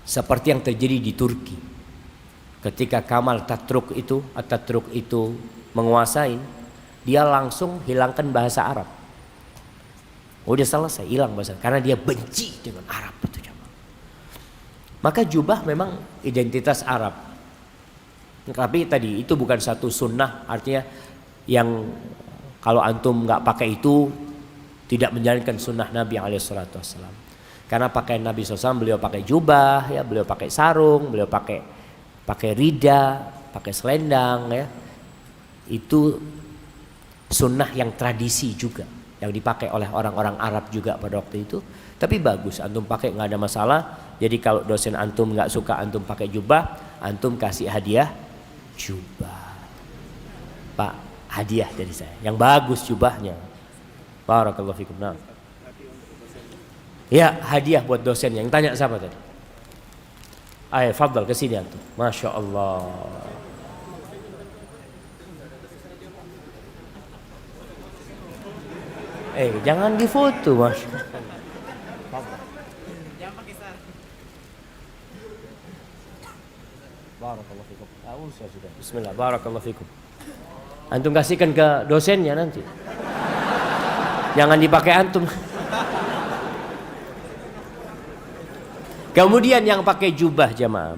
Seperti yang terjadi di Turki. Ketika Kemal Atatürk itu menguasai, dia langsung hilangkan bahasa Arab. Udah selesai, hilang bahasa, karena dia benci dengan Arab itu. Maka jubah memang identitas Arab. Tapi tadi itu bukan satu sunnah, artinya yang kalau antum nggak pakai itu tidak menjalankan sunnah Nabi SAW. Karena pakaian Nabi SAW, beliau pakai jubah, ya, beliau pakai sarung, beliau pakai rida, pakai selendang, ya. Itu sunnah yang tradisi juga, yang dipakai oleh orang-orang Arab juga pada waktu itu. Tapi bagus, antum pakai nggak ada masalah. Jadi kalau dosen antum nggak suka antum pakai jubah, antum kasih hadiah jubah. Pak, hadiah dari saya, yang bagus jubahnya. Barakallahu fikum. Nah. Ya, hadiah buat dosen. Yang tanya siapa tadi? Ayo, fadhal ke sini antum. Masya Allah. Jangan difoto, Mas. Barakallahu fikum. Sudah. Bismillah. Barakallahu fikum. Antum kasihkan ke dosennya nanti. Jangan dipakai antum. Kemudian yang pakai jubah jamaah,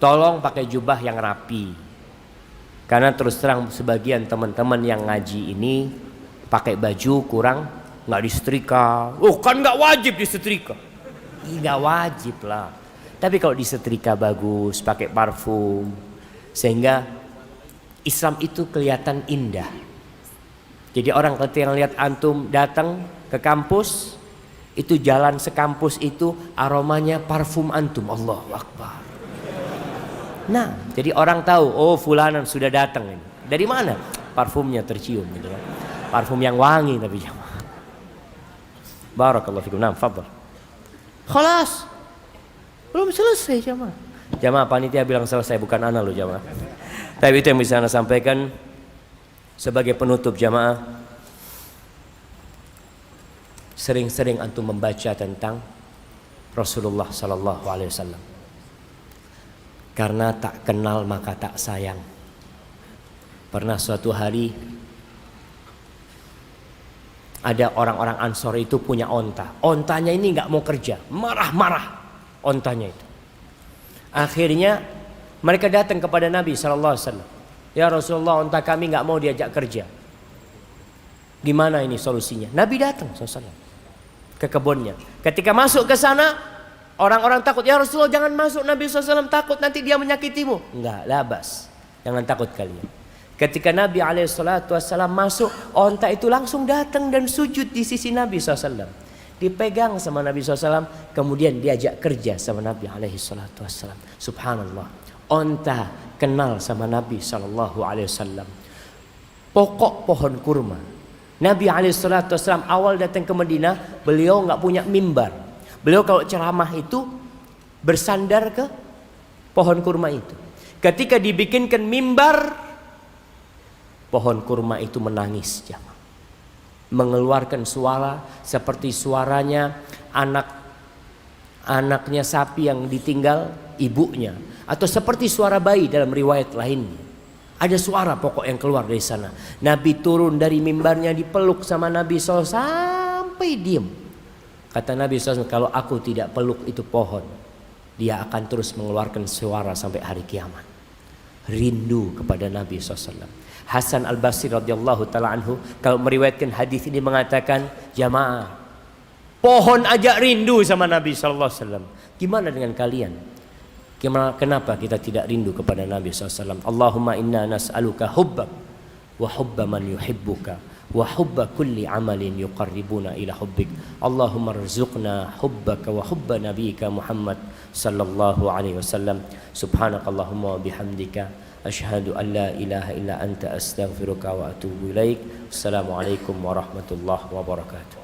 tolong pakai jubah yang rapi. Karena terus terang sebagian teman-teman yang ngaji ini pakai baju kurang, nggak disetrika. Oh kan nggak wajib disetrika. Nggak wajib lah. Tapi kalau disetrika bagus, pakai parfum, sehingga Islam itu kelihatan indah. Jadi orang ketika lihat antum datang ke kampus, itu jalan sekampus itu aromanya parfum antum. Allahu Akbar. Nah, jadi orang tahu, oh fulanan sudah datang ini. Dari mana? Parfumnya tercium gitu kan. Parfum yang wangi tapi jamaah. Barakallahu fikum. Nah, fadhal. Khalas. Belum selesai jamaah. Jamaah panitia bilang selesai, bukan ana loh jamaah. Tapi itu yang bisa ana sampaikan sebagai penutup jamaah. Sering-sering antum membaca tentang Rasulullah sallallahu alaihi wasallam. Karena tak kenal maka tak sayang. Pernah suatu hari ada orang-orang Ansor itu punya onta. Ontanya ini nggak mau kerja, marah-marah ontanya itu. Akhirnya mereka datang kepada Nabi sallallahu alaihi wasallam. Ya Rasulullah, onta kami nggak mau diajak kerja. Gimana ini solusinya? Nabi datang SAW ke kebunnya. Ketika masuk ke sana, orang-orang takut. Ya Rasulullah, jangan masuk. Nabi SAW takut nanti dia menyakitimu. Enggak, labas. Jangan takut kalian. Ketika Nabi SAW masuk, onta itu langsung datang dan sujud di sisi Nabi SAW. Dipegang sama Nabi SAW, kemudian diajak kerja sama Nabi SAW. Subhanallah. Onta kenal sama Nabi SAW. Pokok pohon kurma Nabi SAW awal datang ke Madinah, beliau nggak punya mimbar. Beliau kalau ceramah itu bersandar ke pohon kurma itu. Ketika dibikinkan mimbar, pohon kurma itu menangis, jamaah. Mengeluarkan suara seperti suaranya anaknya sapi yang ditinggal ibunya, atau seperti suara bayi dalam riwayat lainnya. Ada suara pokok yang keluar dari sana. Nabi turun dari mimbarnya, dipeluk sama Nabi SAW sampai diem. Kata Nabi SAW, kalau aku tidak peluk itu pohon, dia akan terus mengeluarkan suara sampai hari kiamat. Rindu kepada Nabi SAW. Hasan Al-Basri radhiyallahu ta'ala anhu kalau meriwayatkan hadis ini mengatakan, jamaah, pohon aja rindu sama Nabi SAW. Gimana dengan kalian? Kenapa kita tidak rindu kepada Nabi SAW? Allahumma inna nas'aluka hubbak wa hubba man yuhibbuka wa hubba kulli amalin yuqarribuna ila hubbik. Allahumma rzuqna hubbaka wa hubba nabiyyika Muhammad sallallahu alaihi wasallam. Subhanakallahumma wa bihamdika asyhadu an la ilaha illa anta astaghfiruka wa atubu ilaik. Assalamualaikum warahmatullahi wabarakatuh.